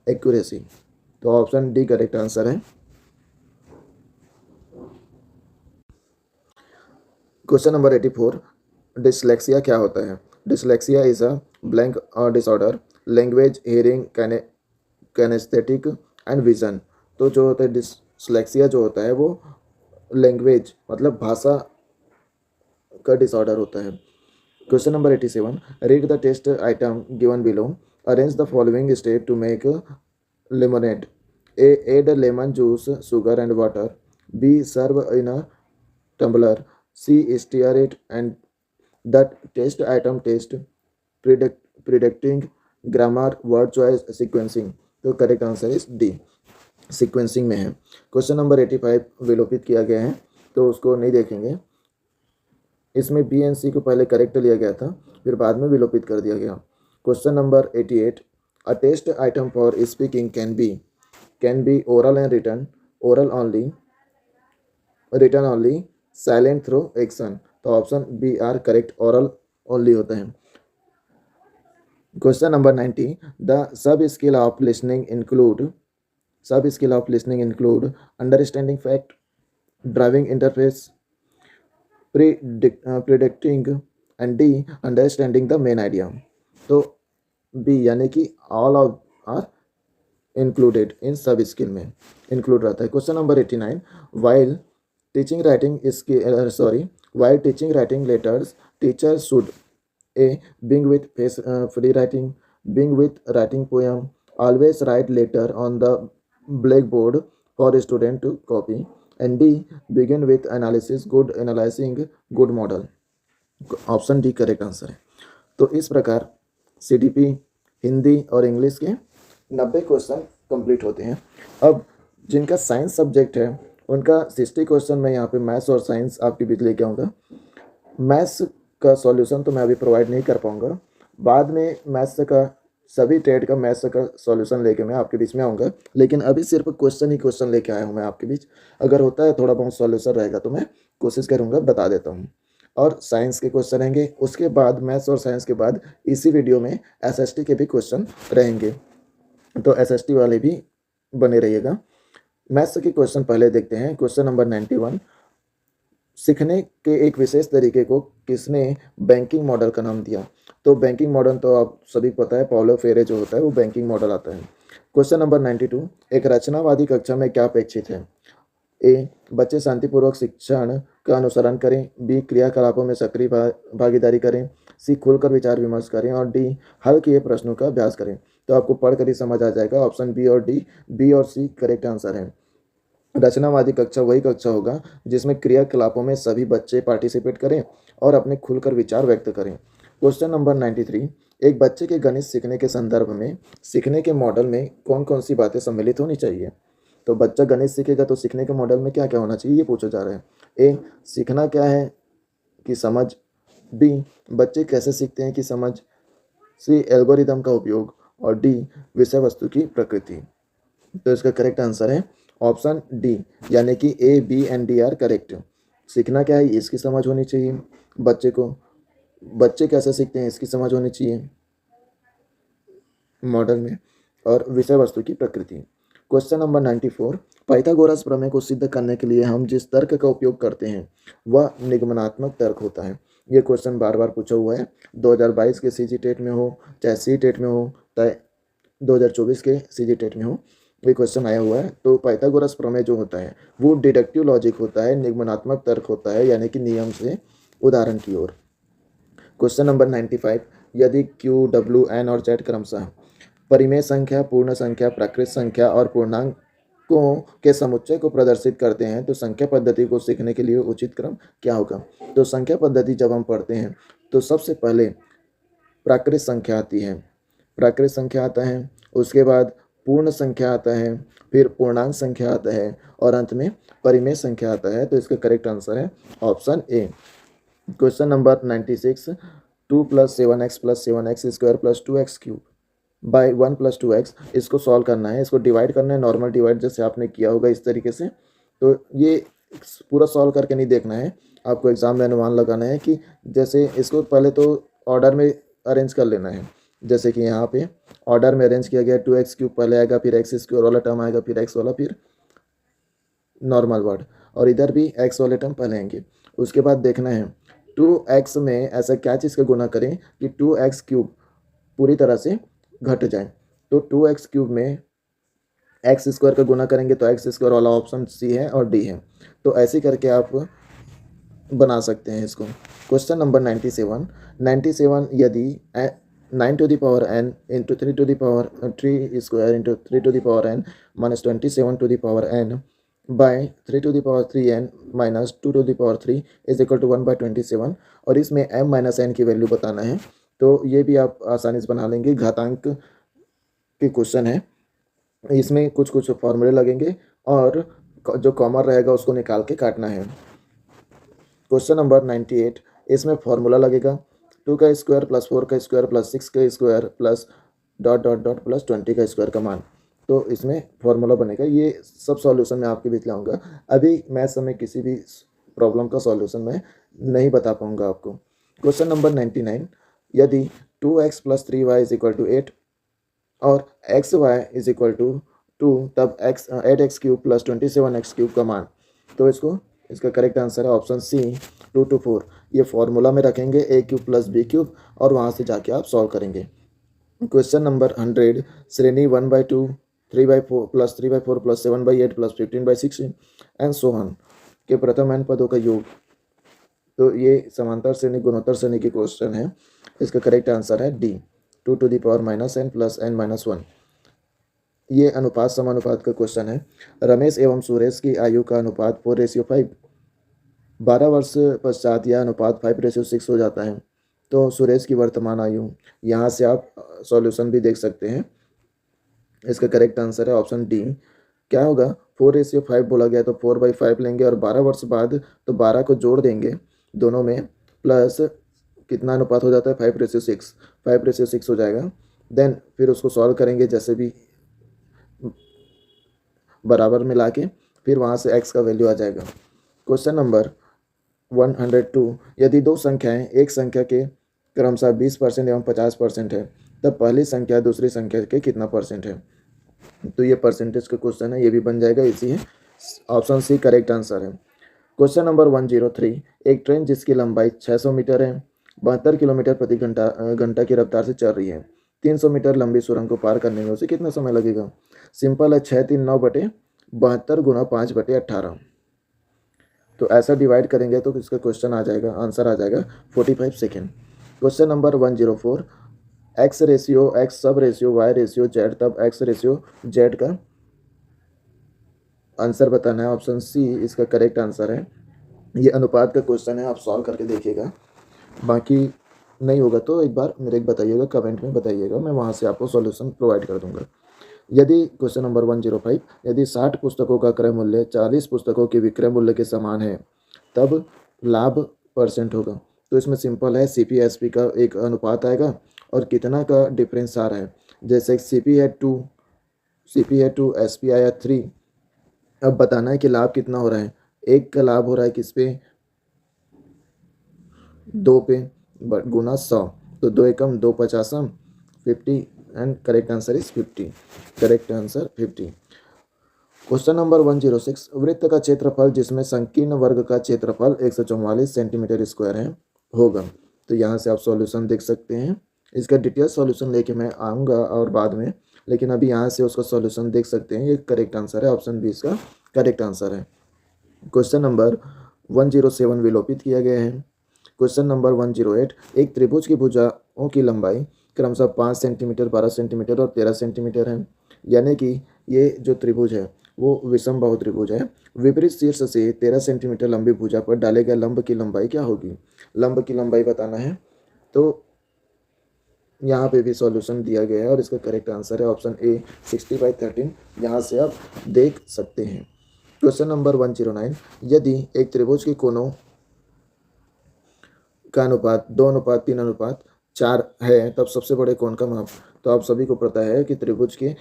accuracy. तो ऑप्शन डी करेक्ट आंसर है. Question number 84. डिसलेक्सिया क्या होता है? Dyslexia is a blank disorder, language, hearing, kinaesthetic and vision. तो जो होता है डिसलेक्सिया जो होता है वो लैंग्वेज मतलब भाषा का डिसऑर्डर होता है. Question number 87. Read the test item given below. Arrange the following step to make lemonade. A. Add lemon juice, sugar and water. B. Serve in a tumbler. C. Stir it and the test item test, predicting grammar, word choice, sequencing. तो correct answer is D, sequencing में है. क्वेश्चन नंबर 85 विलोपित किया गया है तो उसको नहीं देखेंगे. इसमें बी एंड सी को पहले करेक्ट लिया गया था फिर बाद में विलोपित कर दिया गया. Question number 88. A test item for speaking can be oral and written, oral only, written only, silent through action. तो option B are correct, oral only होता है. Question number 90. The sub skill of listening include understanding fact, driving interface, predicting and D understanding the main idea. तो बी यानी कि all of are included in sub skill में इंक्लूड रहता है. Question number 89. while teaching writing letters, teachers should A. Begin with free writing, begin with writing poem, always write letter on the blackboard for student to copy, and D. Begin with analysis, analyzing good model. Option D correct answer है. तो इस प्रकार CDP हिंदी और इंग्लिश के 90 क्वेश्चन कंप्लीट होते हैं. अब जिनका साइंस सब्जेक्ट है उनका 60 क्वेश्चन मैं यहाँ पे मैथ्स और साइंस आपके बीच लेके आऊँगा. मैथ्स का सॉल्यूशन तो मैं अभी प्रोवाइड नहीं कर पाऊँगा, बाद में मैथ्स का सभी ट्रेड का मैथ्स का सॉल्यूशन लेके मैं आपके बीच में आऊँगा. लेकिन अभी सिर्फ क्वेश्चन ही क्वेश्चन लेके आया हूँ मैं आपके बीच. अगर होता है थोड़ा बहुत सॉल्यूशन रहेगा तो मैं कोशिश करूँगा बता देता हूँ. और साइंस के क्वेश्चन रहेंगे, उसके बाद मैथ्स और साइंस के बाद इसी वीडियो में SST के भी क्वेश्चन रहेंगे. तो SST वाले भी बने रहिएगा. मैथ्स के क्वेश्चन पहले देखते हैं. Question number 91. सीखने के एक विशेष तरीके को किसने बैंकिंग मॉडल का नाम दिया? तो बैंकिंग मॉडल तो आप सभी पता है, पॉलो फेरे जो होता है वो बैंकिंग मॉडल आता है. Question number 92. एक रचनावादी कक्षा में क्या अपेक्षित है? ए. बच्चे शांतिपूर्वक शिक्षण का अनुसरण करें. बी. क्रियाकलापों में सक्रिय भागीदारी करें. सी. खुलकर विचार विमर्श करें. और डी. हल किए प्रश्नों का अभ्यास करें. तो आपको पढ़कर ही समझ आ जाएगा. ऑप्शन बी और डी, बी और सी करेक्ट आंसर है. रचनावादी कक्षा वही कक्षा होगा जिसमें क्रियाकलापों में सभी बच्चे पार्टिसिपेट करें और अपने खुलकर विचार व्यक्त करें। क्वेश्चन नंबर 93, एक बच्चे के गणित सीखने के संदर्भ में सीखने के मॉडल में कौन कौन सी बातें सम्मिलित होनी चाहिए। तो बच्चा गणित सीखेगा तो सीखने के मॉडल में क्या क्या होना चाहिए ये पूछा जा रहा है। ए, सीखना क्या है कि समझ। बी, बच्चे कैसे सीखते हैं कि समझ। सी, एल्गोरिदम का उपयोग। और डी, विषय वस्तु की प्रकृति। तो इसका करेक्ट आंसर है ऑप्शन डी, यानी कि A, B and D are correct. सीखना क्या है इसकी समझ होनी चाहिए बच्चे को, बच्चे कैसे सीखते हैं इसकी समझ होनी चाहिए मॉडल में, और विषय वस्तु की प्रकृति। क्वेश्चन नंबर 94, पाइथागोरस प्रमेय को सिद्ध करने के लिए हम जिस तर्क का उपयोग करते हैं वह निगमनात्मक तर्क होता है। ये क्वेश्चन बार बार पूछा हुआ है, 2022 के सीजी टेट में हो, चाहे सी टेट में हो, चाहे 2024 के सीजी टेट में हो, ये क्वेश्चन आया हुआ है। तो पाइथागोरस प्रमेय जो होता है वो डिडक्टिव लॉजिक होता है, निगमनात्मक तर्क होता है, यानी कि नियम से उदाहरण की ओर। क्वेश्चन नंबर 95, यदि क्यू, डब्ल्यू, एन और जेड क्रमशः परिमेय संख्या, पूर्ण संख्या, प्राकृत संख्या और पूर्णांकों के समुच्चय को प्रदर्शित करते हैं तो संख्या पद्धति को सीखने के लिए उचित क्रम क्या होगा। तो संख्या पद्धति जब हम पढ़ते हैं तो सबसे पहले प्राकृत संख्या आती है, प्राकृत संख्या आता है, उसके बाद पूर्ण संख्या आता है, फिर पूर्णांक संख्या आता है और अंत में परिमेय संख्या आता है। तो इसका करेक्ट आंसर है option A. Question number 96, 2 + 7x + 7x² + 2x³ by 1 + 2x, इसको सॉल्व करना है, इसको डिवाइड करना है, नॉर्मल डिवाइड जैसे आपने किया होगा इस तरीके से। तो ये पूरा सॉल्व करके नहीं देखना है, आपको एग्जाम में अनुमान लगाना है कि जैसे इसको पहले तो ऑर्डर में अरेंज कर लेना है। जैसे कि यहाँ पे ऑर्डर में अरेंज किया गया, 2x³ पहले आएगा, फिर x² वाला टर्म आएगा, फिर x वाला, फिर नॉर्मल वर्ड, और इधर भी x वाले टर्म पहले आएंगे। उसके बाद देखना है 2x में ऐसा क्या चीज़ का गुना करें कि 2x³ पूरी तरह से घट जाए। तो 2x³ में x² का गुना करेंगे तो x² वाला ऑप्शन सी है और डी है। तो ऐसे करके आप बना सकते हैं इसको। क्वेश्चन नंबर 97, यदि 9 to the power n into 3 to the power 3 square into 3 to the power n minus 27 to the power n by 3 to the power 3n minus 2 to the power 3 is equal to 1/27, और इसमें m माइनस n की वैल्यू बताना है। तो ये भी आप आसानी से बना लेंगे, घातांक के क्वेश्चन है, इसमें कुछ कुछ फॉर्मूले लगेंगे और जो कॉमन रहेगा उसको निकाल के काटना है। क्वेश्चन नंबर 98, इसमें फॉर्मूला लगेगा 2 का स्क्वायर + 4 का स्क्वायर + 6 का square plus dot dot dot plus 20 का स्क्वायर का मान। तो इसमें फॉर्मूला बनेगा, ये सब सॉल्यूशन मैं आपके बीच लाऊंगा। अभी मैथ्स में किसी भी प्रॉब्लम का सॉल्यूशन मैं नहीं बता पाऊंगा आपको। क्वेश्चन नंबर 99, यदि 2x + 3y = 8 और xy = 2 तब 8x³ + 27x³ का मान। तो इसका करेक्ट आंसर है ऑप्शन सी 2 to 4। ये फॉर्मूला में रखेंगे a³ + b³ और वहाँ से जाके आप सॉल्व करेंगे। क्वेश्चन नंबर 100, श्रेणी 1/2, 3/4 + 3/4 + 7/8 + 15/16 एंड सो ऑन के प्रथम n पदों का योग। तो ये समांतर श्रेणी गुणोत्तर श्रेणी के क्वेश्चन है। इसका करेक्ट आंसर है D, 2 to the power -n + n-1। ये अनुपात समानुपात का क्वेश्चन है। रमेश एवं सुरेश की आयु का अनुपात 4:5, 12 वर्ष पश्चात यह अनुपात 5:6 हो जाता है। तो सुरेश की वर्तमान आयु, यहाँ से आप सॉल्यूशन भी देख सकते हैं। इसका करेक्ट आंसर है ऑप्शन डी। क्या होगा, 4:5 बोला गया तो 4/5 लेंगे और 12 वर्ष बाद तो 12 को जोड़ देंगे दोनों में, प्लस कितना अनुपात हो जाता है 5:6, 5:6 हो जाएगा। देन फिर उसको सॉल्व करेंगे जैसे भी बराबर मिला के, फिर वहाँ से x का वैल्यू आ जाएगा। क्वेश्चन नंबर 102, यदि दो संख्याएं एक संख्या के क्रमशः 20% एवं 50% है तब पहली संख्या दूसरी संख्या के कितना परसेंट है। तो ये परसेंटेज का क्वेश्चन है, ये भी बन जाएगा, इसी है, ऑप्शन सी करेक्ट आंसर है। क्वेश्चन नंबर 103, एक ट्रेन जिसकी लंबाई 600 मीटर है 72 किलोमीटर प्रति घंटा की रफ्तार से चल रही है, 300 मीटर लंबी सुरंग को पार करने में उसे कितना समय लगेगा। सिंपल है, 6 3 9/72 × 5/18। तो ऐसा डिवाइड करेंगे तो इसका क्वेश्चन आ जाएगा, आंसर आ जाएगा 45 second. Question number 104, x ratio x सब रेशियो y रेशियो z तब x रेशियो z का आंसर बताना है, ऑप्शन सी इसका करेक्ट आंसर है। ये अनुपात का क्वेश्चन है, आप सॉल्व करके देखिएगा। बाकी नहीं होगा तो एक बार मेरे को बताइएगा, कमेंट में बताइएगा, मैं वहाँ से आपको सॉल्यूशन प्रोवाइड कर दूंगा। यदि क्वेश्चन नंबर 105, यदि 60 पुस्तकों का क्रय मूल्य 40 पुस्तकों के विक्रय मूल्य के समान है तब लाभ परसेंट होगा। तो इसमें सिंपल है, सी पी एस पी का एक अनुपात आएगा और कितना का डिफरेंस आ रहा है। जैसे सी पी है 2 एस पी आया 3। अब बताना है कि लाभ कितना हो रहा है। एक का लाभ हो रहा है किस पे, 2 पे, गुना 100, तो 2 एकम 2 पचासम 50 and correct answer is 50। Correct answer 50। Question number 106, वृत्त का क्षेत्रफल जिसमें संकीर्ण वर्ग का क्षेत्रफल 144 सेंटीमीटर स्क्वायर है होगा। तो यहाँ से आप सॉल्यूशन देख सकते हैं। इसका डिटेल सॉल्यूशन लेके मैं आऊँगा और बाद में, लेकिन अभी यहाँ से उसका सॉल्यूशन देख सकते हैं। ये करेक्ट आंसर है, ऑप्शन बी इसका करेक्ट आंसर है। क्वेश्चन नंबर 107 विलोपित किया गया है। क्वेश्चन नंबर 108, एक त्रिभुज की भुजाओं की लंबाई क्रमशः 5 सेंटीमीटर, 12 सेंटीमीटर और 13 सेंटीमीटर है। यानी कि ये जो त्रिभुज है वो विषमबाहु त्रिभुज है। विपरीत शीर्ष से 13 सेंटीमीटर लंबी भुजा पर डाले गए लंब की लंबाई क्या होगी। लंब की लंबाई बताना है। तो यहाँ पे भी सॉल्यूशन दिया गया है और इसका करेक्ट आंसर है ऑप्शन ए 60/13। यहाँ से आप देख सकते हैं। क्वेश्चन नंबर 109, यदि एक त्रिभुज के कोनों का अनुपात 2:3:4 है तब सबसे बड़े कोण का माप। तो आप सभी को पता है कि त्रिभुज के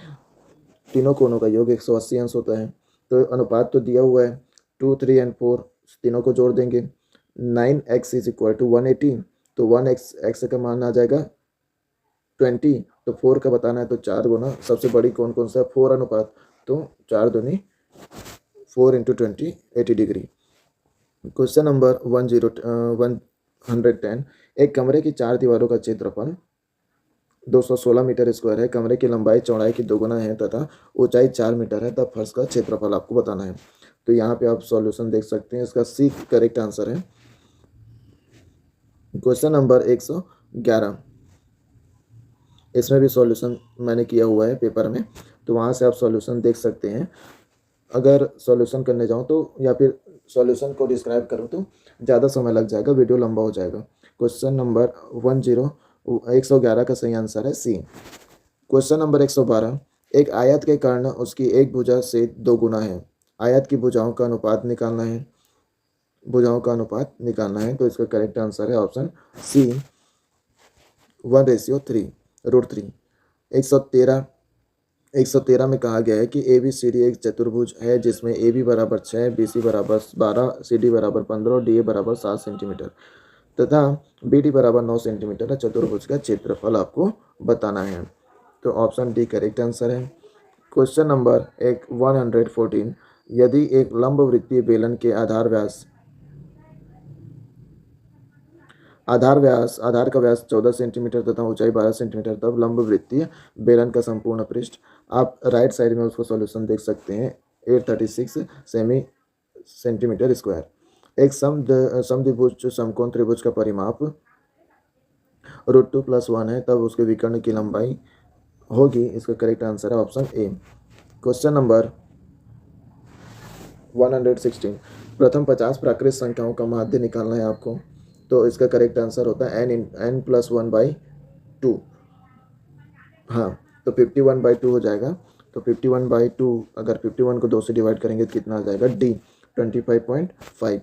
तीनों कोनों का योग 180 अंश होता है। तो अनुपात तो दिया हुआ है, 2, 3 एंड 4 तीनों को जोड़ देंगे, 9x इज इक्वल टू 180। तो 1x का मान आ जाएगा 20। तो 4 का बताना है, तो 4 गुना सबसे बड़ी कौन सा है, 4 अनुपात। तो 4 दूनी 4 इंटू 20 80 डिग्री। क्वेश्चन नंबर 110, एक कमरे की 4 दीवारों का क्षेत्रफल 216 मीटर स्क्वायर है। कमरे की लंबाई चौड़ाई की 2 गुना है तथा ऊंचाई 4 मीटर है, तब फर्श का क्षेत्रफल आपको बताना है। तो यहाँ पे आप सॉल्यूशन देख सकते हैं, इसका सी करेक्ट आंसर है। क्वेश्चन नंबर 111, इसमें भी सॉल्यूशन मैंने किया हुआ है पेपर में, तो वहाँ से आप सॉल्यूशन देख सकते हैं। अगर सॉल्यूशन करने जाऊँ तो या फिर सॉल्यूशन को डिस्क्राइब करूँ तो ज़्यादा समय लग जाएगा, वीडियो लंबा हो जाएगा। क्वेश्चन नंबर 111 का सही आंसर है सी। क्वेश्चन नंबर 112, एक आयत के कारण उसकी एक भुजा से 2 गुना है। आयत की भुजाओं का अनुपात निकालना है। तो इसका करेक्ट आंसर है ऑप्शन सी 1:3 √3। 113 में कहा गया है कि ए बी सी डी एक चतुर्भुज है जिसमें ए बी बराबर 6, बी सी बराबर 12, सी डी बराबर 15 और डी ए बराबर 7 सेंटीमीटर तथा बी डी बराबर 9 सेंटीमीटर है। चतुर्भुज का क्षेत्रफल आपको बताना है। तो ऑप्शन डी करेक्ट आंसर है। क्वेश्चन नंबर 114, यदि एक लंब वृत्तीय बेलन के आधार का व्यास 14 सेंटीमीटर तथा ऊंचाई 12 सेंटीमीटर, तब लंब वृत्तीय बेलन का संपूर्ण पृष्ठ। आप राइट साइड में उसको सॉल्यूशन देख सकते हैं, 836 सेंटीमीटर स्क्वायर। एक समद्विभुज समकोण त्रिभुज का परिमाप √2 + 1 है, तब उसके विकर्ण की लंबाई होगी। इसका करेक्ट आंसर है ऑप्शन ए। क्वेश्चन नंबर 116, प्रथम 50 प्राकृत संख्याओं का माध्य निकालना है आपको। तो इसका करेक्ट आंसर होता है n + 1/2। हाँ, तो 51/2 हो जाएगा। तो 51/2, अगर 51 को 2 से डिवाइड करेंगे तो कितना आ जाएगा, डी 25.5।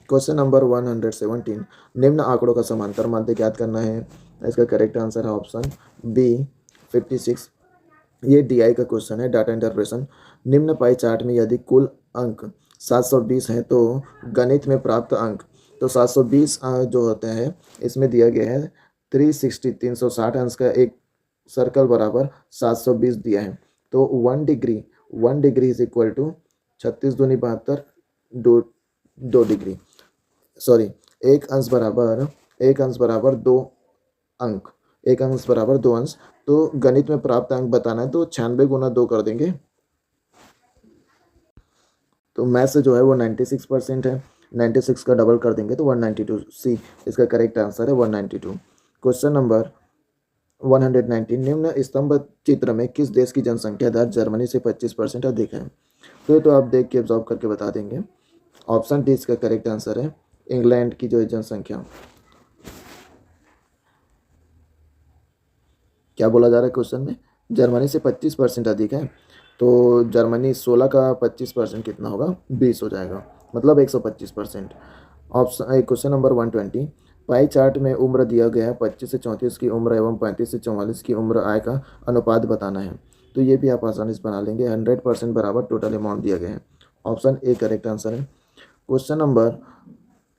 क्वेश्चन नंबर 117, निम्न आंकड़ों का समांतर माध्य ज्ञात करना है। इसका करेक्ट आंसर है ऑप्शन बी 56। ये DI का क्वेश्चन है, डाटा इंटरप्रेशन। निम्न पाई चार्ट में यदि कुल अंक 720 हैं तो गणित में प्राप्त अंक। तो 720 जो होते हैं इसमें दिया गया है 360 अंश का एक सर्कल बराबर 720 दिया है। तो 1 डिग्री इज इक्वल टू 36 दूनी 72, 2 डिग्री, सॉरी, एक अंश बराबर 2 अंक, एक अंश बराबर 2 अंश। तो गणित में प्राप्त अंक बताना है तो 96 गुना 2 कर देंगे। तो मैथ से जो है वो 96% है, 96 का डबल कर देंगे तो 192। सी इसका करेक्ट आंसर है 192। क्वेश्चन नंबर 119 निम्न स्तंभ चित्र में किस देश की जनसंख्या दर जर्मनी से 25% अधिक है? तो आप देख के ऑब्जर्व करके बता देंगे। ऑप्शन डी इसका करेक्ट आंसर है। इंग्लैंड की जो है जनसंख्या, क्या बोला जा रहा है क्वेश्चन में, जर्मनी से 25% अधिक है। तो जर्मनी 16 का 25% कितना होगा, 20 हो जाएगा, मतलब 125%। Option question number 120 pie chart में उम्र दिया गया है 25 से 34 की उम्र एवं 35 से 44 की उम्र आय का अनुपात बताना है। तो ये भी आप आसानी से बना लेंगे। 100% बराबर टोटल अमाउंट दिया गया है। ऑप्शन ए करेक्ट आंसर है। Question number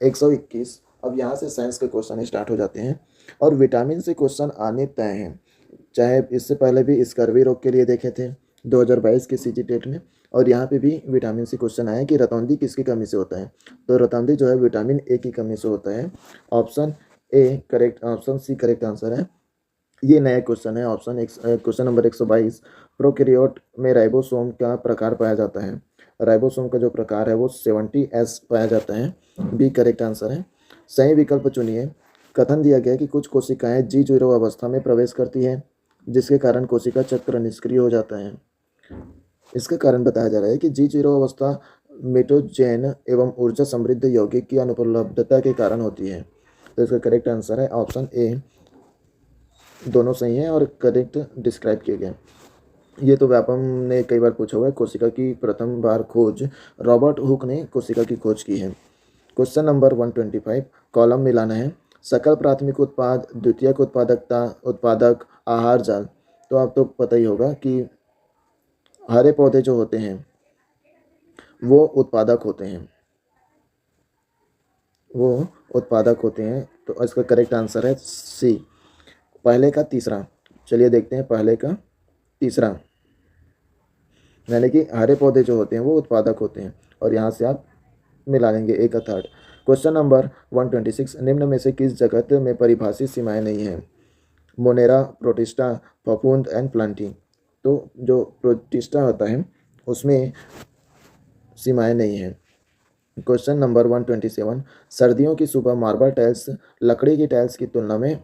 121। अब यहाँ से साइंस के क्वेश्चन स्टार्ट हो जाते हैं और विटामिन से क्वेश्चन आने तय हैं। चाहे इससे पहले भी स्कर्वी रोग के लिए देखे थे 2022 के सीजी टेट में, और यहाँ पे भी विटामिन सी क्वेश्चन आया कि रतौंधी किसकी कमी से होता है। तो रतौंधी जो है विटामिन ए की कमी से होता है। Option A correct, option C correct answer है। ये नया क्वेश्चन है। क्वेश्चन नंबर 122 प्रोकैरियोट में राइबोसोम का प्रकार पाया जाता है। राइबोसोम का जो प्रकार है वो 70S पाया जाता है। बी करेक्ट आंसर है। सही विकल्प चुनिए। कथन दिया गया है कि कुछ कोशिकाएं G0 अवस्था में प्रवेश करती है जिसके कारण कोशिका चक्र निष्क्रिय हो जाता है। इसका कारण बताया जा रहा है कि G0 अवस्था मेटोजेन एवं ऊर्जा समृद्ध यौगिक की अनुपलब्धता के कारण होती है। तो इसका करेक्ट आंसर है ऑप्शन ए। दोनों सही हैं और करेक्ट डिस्क्राइब किए गए। ये तो व्यापम ने कई बार पूछा हुआ है। कोशिका की प्रथम बार खोज रॉबर्ट हुक ने कोशिका की खोज की है। क्वेश्चन नंबर 125 कॉलम मिलाना है। सकल प्राथमिक उत्पाद, द्वितीयक उत्पादकता, उत्पादक, आहार जाल। तो आप तो पता ही होगा कि हरे पौधे जो होते हैं वो उत्पादक होते हैं, वो उत्पादक होते हैं। तो इसका करेक्ट आंसर है सी, पहले का तीसरा। चलिए देखते हैं पहले का तीसरा, यानी कि हरे पौधे जो होते हैं वो उत्पादक होते हैं, और यहाँ से आप मिला लेंगे ए का थर्ड। क्वेश्चन नंबर 126 निम्न में से किस जगत में परिभाषित सीमाएं नहीं हैं? मोनेरा, प्रोटिस्टा, फफूंद एंड प्लांटी। तो जो प्रोटिस्टा होता है उसमें सीमाएं नहीं हैं। क्वेश्चन नंबर 127 सर्दियों की सुबह मार्बल टाइल्स लकड़ी की टाइल्स की तुलना में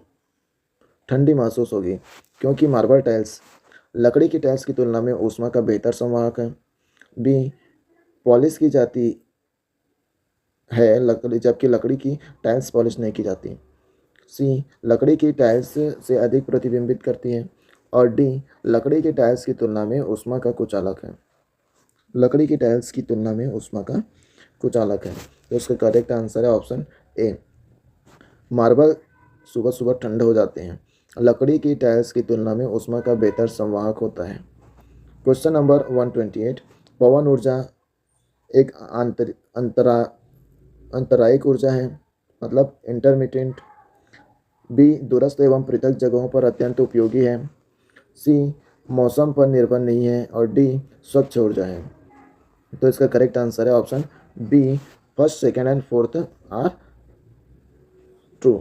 ठंडी महसूस होगी क्योंकि मार्बल टाइल्स लकड़ी की टाइल्स की तुलना में ऊष्मा का बेहतर संवाहक है। बी पॉलिश की जाती है लकड़ी, जबकि लकड़ी की टाइल्स पॉलिश नहीं की जाती। सी लकड़ी की टाइल्स से अधिक प्रतिबिंबित करती है। और डी लकड़ी की टाइल्स की तुलना में ऊष्मा का कुछ अलग है। लकड़ी की टाइल्स की तुलना में ऊष्मा का कुछ अलग है। तो इसका करेक्ट आंसर है ऑप्शन ए। मार्बल सुबह सुबह ठंडे हो जाते हैं, लकड़ी की टाइल्स की तुलना में ऊष्मा का बेहतर संवाहक होता है। क्वेश्चन नंबर 128 पवन ऊर्जा एक अंतरायिक ऊर्जा है, मतलब इंटरमिटेंट। बी दूरस्थ एवं पृथक जगहों पर अत्यंत उपयोगी है। सी मौसम पर निर्भर नहीं है। और डी स्वच्छ ऊर्जा है। तो इसका करेक्ट आंसर है option B. First, second and fourth are true,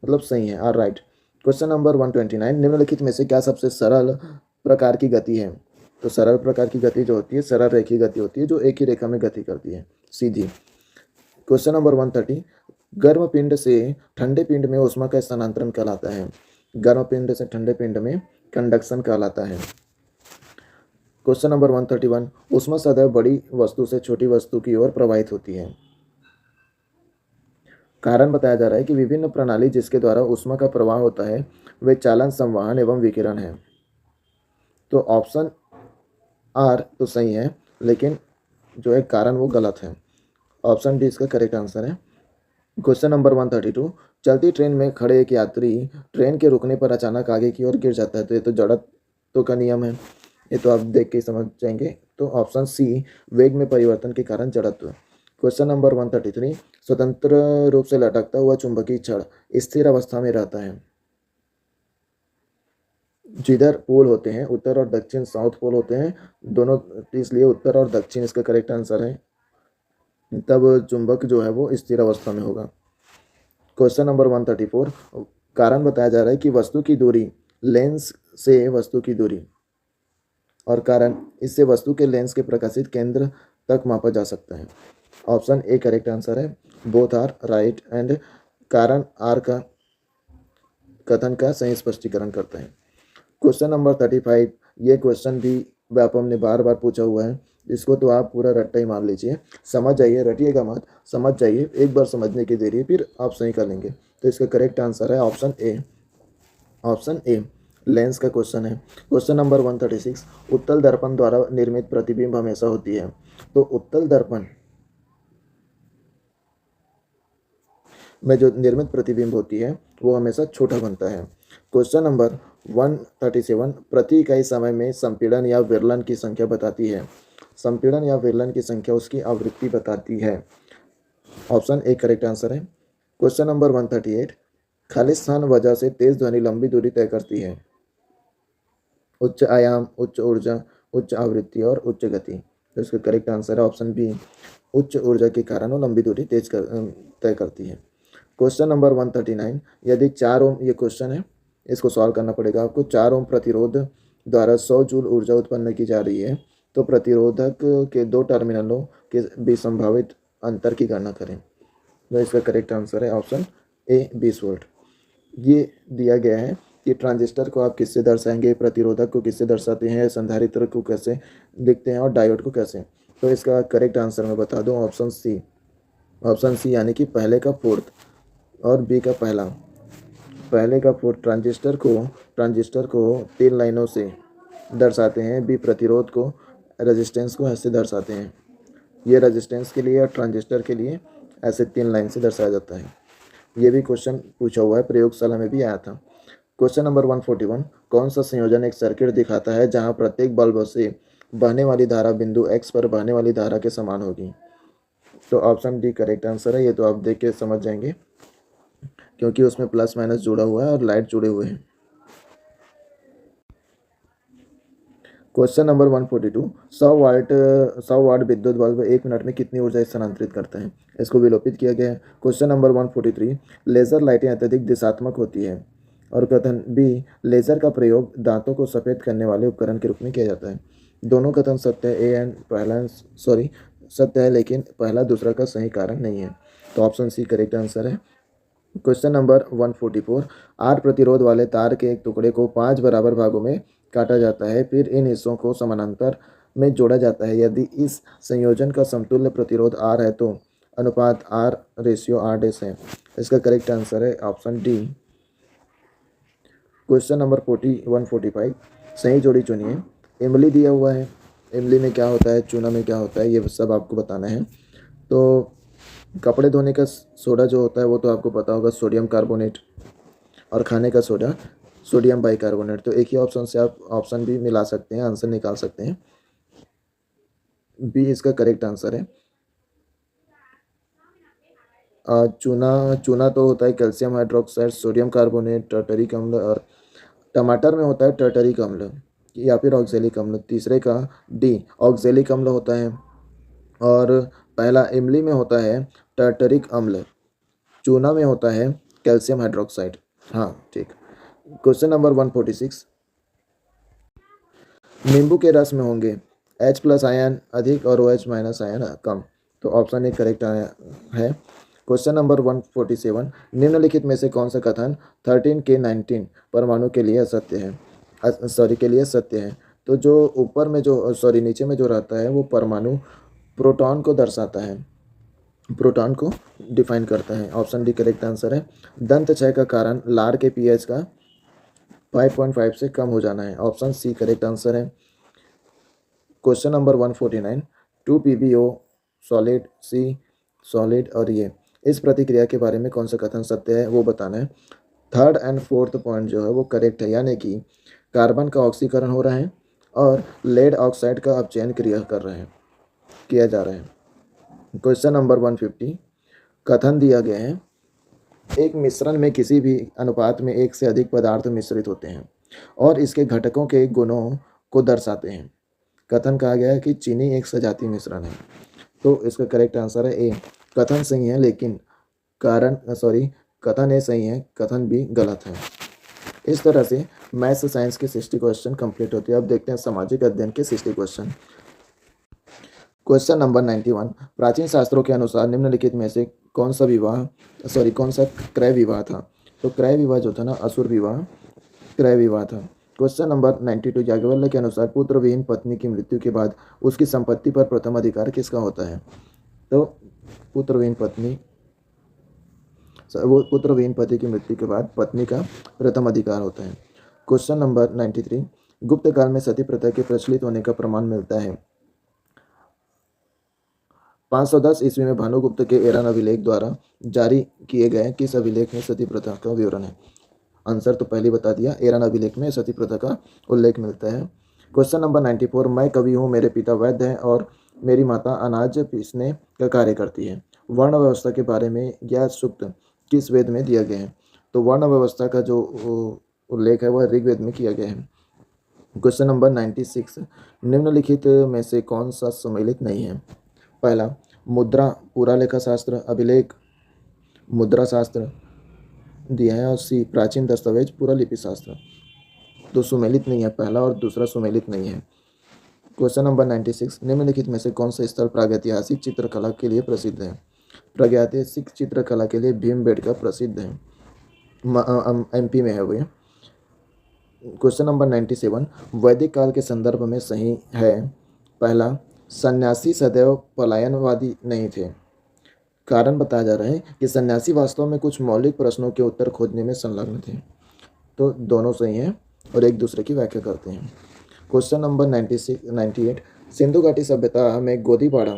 मतलब सही है, आर राइट। क्वेश्चन नंबर 129 निम्नलिखित में से क्या सबसे सरल प्रकार की गति है? तो सरल प्रकार की गति जो होती है सरल रेखीय गति होती है, जो एक ही रेखा में गति करती है, सीधी। क्वेश्चन नंबर 130 गर्म पिंड से ठंडे पिंड में ऊष्मा का स्थानांतरण कहलाता है। गर्म पिंड से ठंडे पिंड में कंडक्शन कहलाता है। क्वेश्चन नंबर 131 ऊष्मा सदैव बड़ी वस्तु से छोटी वस्तु की ओर प्रवाहित होती है। कारण बताया जा रहा है कि विभिन्न प्रणाली जिसके द्वारा ऊष्मा का प्रवाह होता है वे चालन, संवहन एवं विकिरण है। तो ऑप्शन आर तो सही है, लेकिन जो है कारण वो गलत है। ऑप्शन डी इसका करेक्ट आंसर है। क्वेश्चन नंबर 132 चलती ट्रेन में खड़े एक यात्री ट्रेन के रुकने पर अचानक आगे की ओर गिर जाता है। तो ये तो जड़त्व का नियम है, ये तो आप देख के समझ जाएंगे। तो ऑप्शन सी वेग में परिवर्तन के कारण जड़त्व। क्वेश्चन नंबर 133 स्वतंत्र रूप से लटकता हुआ चुंबकीय छड़ स्थिर अवस्था में रहता है। जिधर पोल होते हैं उत्तर और दक्षिण, साउथ पोल होते हैं दोनों, इसलिए उत्तर और दक्षिण इसका करेक्ट आंसर है। तब चुंबक जो है वो स्थिर अवस्था में होगा। क्वेश्चन नंबर 134 कारण बताया जा रहा है कि वस्तु की दूरी लेंस से वस्तु की दूरी, और कारण इससे वस्तु के लेंस के प्रकाशित केंद्र तक मापा जा सकता है। ऑप्शन ए करेक्ट आंसर है। बोथ आर राइट एंड कारण आर का कथन का सही स्पष्टीकरण करता है। क्वेश्चन नंबर 35, ये क्वेश्चन भी व्यापम ने बार बार पूछा हुआ है, इसको तो आप पूरा रट्टा ही मान लीजिए, समझ जाइए, रटिएगा मत, समझ जाइए, एक बार समझने की देरी है, फिर आप सही कर लेंगे। तो इसका करेक्ट आंसर है option A. Option a lens का क्वेश्चन है। क्वेश्चन नंबर 136, उत्तल दर्पण द्वारा निर्मित प्रतिबिंब हमेशा होती है। तो उत्तल दर्पण में जो निर्मित प्रतिबिंब होती है वो हमेशा छोटा बनता है। क्वेश्चन नंबर 137, प्रति इकाई समय में संपीड़न या विरलन की संख्या बताती है। संपीड़न या विरलन की संख्या उसकी आवृत्ति बताती है। ऑप्शन ए करेक्ट आंसर है। क्वेश्चन नंबर 138, खाली स्थान वजह से तेज ध्वनि लंबी दूरी तय करती है। उच्च आयाम, उच्च ऊर्जा, उच्च आवृत्ति और उच्च गति। तो इसका करेक्ट आंसर है ऑप्शन बी, उच्च ऊर्जा के कारण वो लंबी दूरी तय करती है। क्वेश्चन नंबर 139, यदि 4 ओम, ये क्वेश्चन है, इसको सॉल्व करना पड़ेगा आपको। 4 ओम प्रतिरोध द्वारा 100 जूल ऊर्जा उत्पन्न की जा रही है, तो प्रतिरोधक के 2 टर्मिनलों के बीच संभावित अंतर की गणना करें। तो इसका करेक्ट आंसर है ऑप्शन ए 20 वोल्ट। ये दिया गया है कि ट्रांजिस्टर को आप किससे दर्शाएंगे, प्रतिरोधक को किससे दर्शाते हैं, संधारित्र को कैसे लिखते हैं और डायोड को कैसे। तो इसका करेक्ट आंसर मैं बता दूं, ऑप्शन सी। ऑप्शन सी यानी कि पहले का फोर्थ और बी का पहला। पहले का फोर्थ ट्रांजिस्टर को 3 लाइनों से दर्शाते हैं, बी प्रतिरोध को, रेजिस्टेंस को ऐसे दर्शाते हैं। ये रेजिस्टेंस के लिए और ट्रांजिस्टर के लिए ऐसे 3 लाइन से दर्शाया जाता है। ये भी क्वेश्चन पूछा हुआ है, प्रयोगशाला में भी आया था। क्वेश्चन नंबर 141, कौन सा संयोजन एक सर्किट दिखाता है जहां प्रत्येक बल्ब से बहने वाली धारा बिंदु x पर बहने वाली धारा के समान होगी। तो ऑप्शन डी करेक्ट आंसर है। ये तो आप देख के समझ जाएंगे क्योंकि उसमें प्लस माइनस जुड़ा हुआ है और लाइट जुड़े हुए हैं। क्वेश्चन नंबर 142, 100 वाट विद्युत बल्ब 1 मिनट में कितनी ऊर्जा स्थानांतरित करता है। इसको विलोपित किया गया है। क्वेश्चन नंबर 143, लेजर लाइटें अत्यधिक दिशात्मक होती है। और कथन बी, लेजर का प्रयोग दांतों को सफ़ेद करने वाले उपकरण के रूप में किया जाता है। दोनों कथन सत्य है, ए एंड पहला सत्य है, लेकिन पहला दूसरा का सही कारण नहीं है। तो ऑप्शन सी करेक्ट आंसर है। क्वेश्चन नंबर 144, आर प्रतिरोध वाले तार के एक टुकड़े को 5 बराबर भागों में काटा जाता है, फिर इन हिस्सों को समानांतर में जोड़ा जाता है। यदि इस संयोजन का समतुल्य प्रतिरोध आर है तो अनुपात आर रेशियो आर डैश है। इसका करेक्ट आंसर है ऑप्शन डी। क्वेश्चन नंबर 145, सही जोड़ी चुनिए। इमली दिया हुआ है, इमली में क्या होता है, चूना में क्या होता है, ये सब आपको बताना है। तो कपड़े धोने का सोडा जो होता है वो तो आपको पता होगा, सोडियम कार्बोनेट, और खाने का सोडा सोडियम बाइकार्बोनेट। तो एक ही ऑप्शन से आप ऑप्शन भी मिला सकते हैं, आंसर निकाल सकते हैं। बी इसका करेक्ट आंसर है। चूना तो होता है calcium hydroxide, sodium carbonate, tartaric अम्ल, और टमाटर में होता है टर्टरिक अम्ल या फिर ऑक्जेलिक अम्ल। तीसरे का डी ऑक्जेलिक अम्ल होता है। और पहला इमली में होता है टर्टरिक अम्ल, चूना में होता है कैल्शियम हाइड्रोक्साइड। हाँ ठीक। क्वेश्चन नंबर 146, नींबू के रस में होंगे H+ आयन अधिक और OH- आयन कम। तो ऑप्शन ए करेक्ट है। क्वेश्चन नंबर 147, निम्नलिखित में से कौन सा कथन 13K19 परमाणु के लिए असत्य है, के लिए सत्य है। तो जो ऊपर में जो नीचे में जो रहता है वो परमाणु प्रोटॉन को दर्शाता है, प्रोटॉन को डिफाइन करता है। ऑप्शन डी करेक्ट आंसर है। दंत क्षय का कारण लार के pH का 5.5 से कम हो जाना है। ऑप्शन सी करेक्ट आंसर है। क्वेश्चन नंबर 149, 2PbO सॉलिड, सी सॉलिड, और ये इस प्रतिक्रिया के बारे में कौन सा कथन सत्य है वो बताना है। थर्ड एंड फोर्थ पॉइंट जो है वो करेक्ट है, यानी कि कार्बन का ऑक्सीकरण हो रहा है और लेड ऑक्साइड का अपचयन किया जा रहा है। क्वेश्चन नंबर 150, कथन दिया गया है एक मिश्रण में किसी भी अनुपात में एक से अधिक पदार्थ मिश्रित होते हैं और इसके घटकों के गुणों को दर्शाते हैं। कथन कहा गया है कि चीनी एक सजातीय मिश्रण है। तो इसका करेक्ट आंसर है ए। कथन सही है लेकिन कथन ए सही है, कथन बी गलत है। इस तरह से मैथ्स साइंस के 60 क्वेश्चन कंप्लीट होते हैं। अब देखते हैं सामाजिक अध्ययन के 60 क्वेश्चन। क्वेश्चन नंबर 91, प्राचीन शास्त्रों के अनुसार निम्नलिखित में से कौन सा क्रय विवाह था। तो क्रय विवाह जो था ना, असुर विवाह क्रय विवाह था। क्वेश्चन नंबर 92 याज्ञवल्क्य के अनुसार पुत्र विहीन पत्नी की मृत्यु के बाद उसकी संपत्ति पर प्रथम अधिकार किसका होता है? तो पुत्रविहीन पत्नी वो पुत्रविहीन पति की मृत्यु के बाद पत्नी का प्रथम अधिकार होता है। क्वेश्चन नंबर 93 गुप्त काल में सती प्रथा के प्रचलित होने का प्रमाण मिलता है। 510 ईस्वी में भानुगुप्त के एरान अभिलेख द्वारा जारी किए गए किस अभिलेख में सती प्रथा का विवरण है? आंसर तो पहले बता दिया, एरान अभिलेख में सती प्रथा का उल्लेख मिलता है। क्वेश्चन नंबर 94 मैं कवि हूँ, मेरे पिता वैद्य हैं और मेरी माता अनाज पीसने का कार्य करती है। वर्ण व्यवस्था के बारे में यह सूक्त किस वेद में दिया गया है? तो वर्ण व्यवस्था का जो उल्लेख है वह ऋग्वेद में किया गया है। क्वेश्चन नंबर 96 निम्नलिखित में से कौन सा सम्मिलित नहीं है? पहला मुद्रा पूरा लेखा शास्त्र, अभिलेख मुद्रा शास्त्र दिया है, और सी प्राचीन दस्तावेज पूरा लिपि शास्त्र। तो सुमेलित नहीं है, पहला और दूसरा सुमेलित नहीं है। क्वेश्चन नंबर 96 निम्नलिखित में से कौन सा स्थल प्रागैतिहासिक चित्रकला के लिए प्रसिद्ध है? प्रागैतिहासिक चित्रकला के लिए भीमबेटका प्रसिद्ध है, MP में है वो। क्वेश्चन नंबर 97 वैदिक काल के संदर्भ में सही है। पहला सन्यासी सदैव पलायनवादी नहीं थे। कारण बताया जा रहा है कि सन्यासी वास्तव में कुछ मौलिक प्रश्नों के उत्तर खोजने में संलग्न थे। तो दोनों सही हैं और एक दूसरे की व्याख्या करते हैं। क्वेश्चन नंबर 98 सिंधु घाटी सभ्यता में गोदीपाड़ा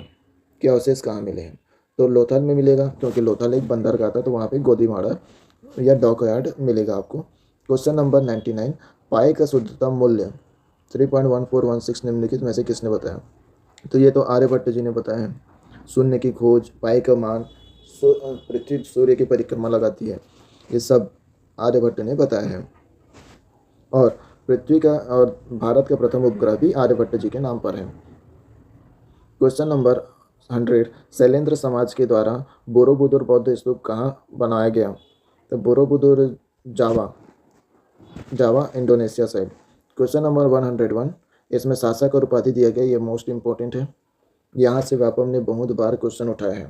के अवशेष कहाँ मिले हैं? तो लोथल में मिलेगा, क्योंकि लोथल एक बंदरगाह था, तो वहाँ पे गोदीपाड़ा या डॉकयार्ड मिलेगा आपको। क्वेश्चन नंबर 99 पाए का शुद्धतम मूल्य 3.1416 निम्नलिखित में से किसने बताया? तो ये तो आर्यभट्ट जी ने बताया है। शून्य की खोज, पाए का मान, पृथ्वी सूर्य की परिक्रमा लगाती है, ये सब आर्यभट्ट ने बताया है। और पृथ्वी का और भारत का प्रथम उपग्रह भी आर्यभट्ट जी के नाम पर है। क्वेश्चन नंबर 100 शैलेंद्र समाज के द्वारा बोरोबुदुर बौद्ध स्तूप कहाँ बनाया गया? तो Borobudur Java Indonesia side. Question number 101 इसमें शासक और उपाधि दिया गया, ये मोस्ट इंपॉर्टेंट है, यहाँ से व्यापम ने बहुत बार क्वेश्चन उठाया है।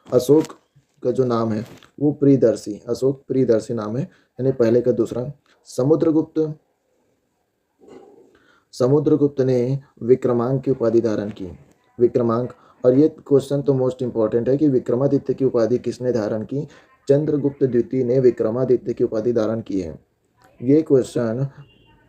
अशोक का जो नाम है वो प्रियदर्शी, अशोक प्रियदर्शी नाम है, यानी पहले का दूसरा। समुद्रगुप्त ने विक्रमांक की उपाधि धारण की, विक्रमांक। और ये क्वेश्चन तो मोस्ट इंपॉर्टेंट है कि विक्रमादित्य की उपाधि किसने धारण की? चंद्रगुप्त द्वितीय ने विक्रमादित्य की उपाधि धारण की है। ये क्वेश्चन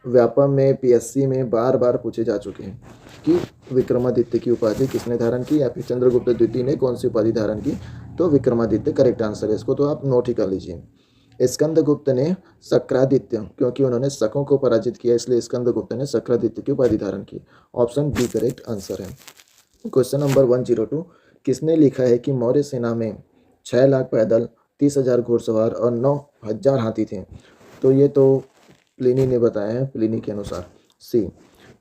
व्यापम में PSC में बार बार पूछे जा चुके हैं कि विक्रमादित्य की उपाधि किसने धारण की या फिर चंद्रगुप्त द्वितीय ने कौन सी उपाधि धारण की? तो विक्रमादित्य करेक्ट आंसर है, इसको तो आप नोट ही कर लीजिए। स्कंदगुप्त ने शक्रादित्य, क्योंकि उन्होंने शकों को पराजित किया इसलिए स्कंदगुप्त ने शक्रादित्य की उपाधि धारण की। ऑप्शन बी करेक्ट आंसर है। क्वेश्चन नंबर 102 किसने लिखा है कि मौर्य सेना में 6 लाख पैदल, 30,000 घुड़सवार और 9,000 हाथी थे? तो ये तो प्लिनी ने बताया है, प्लिनी के अनुसार सी।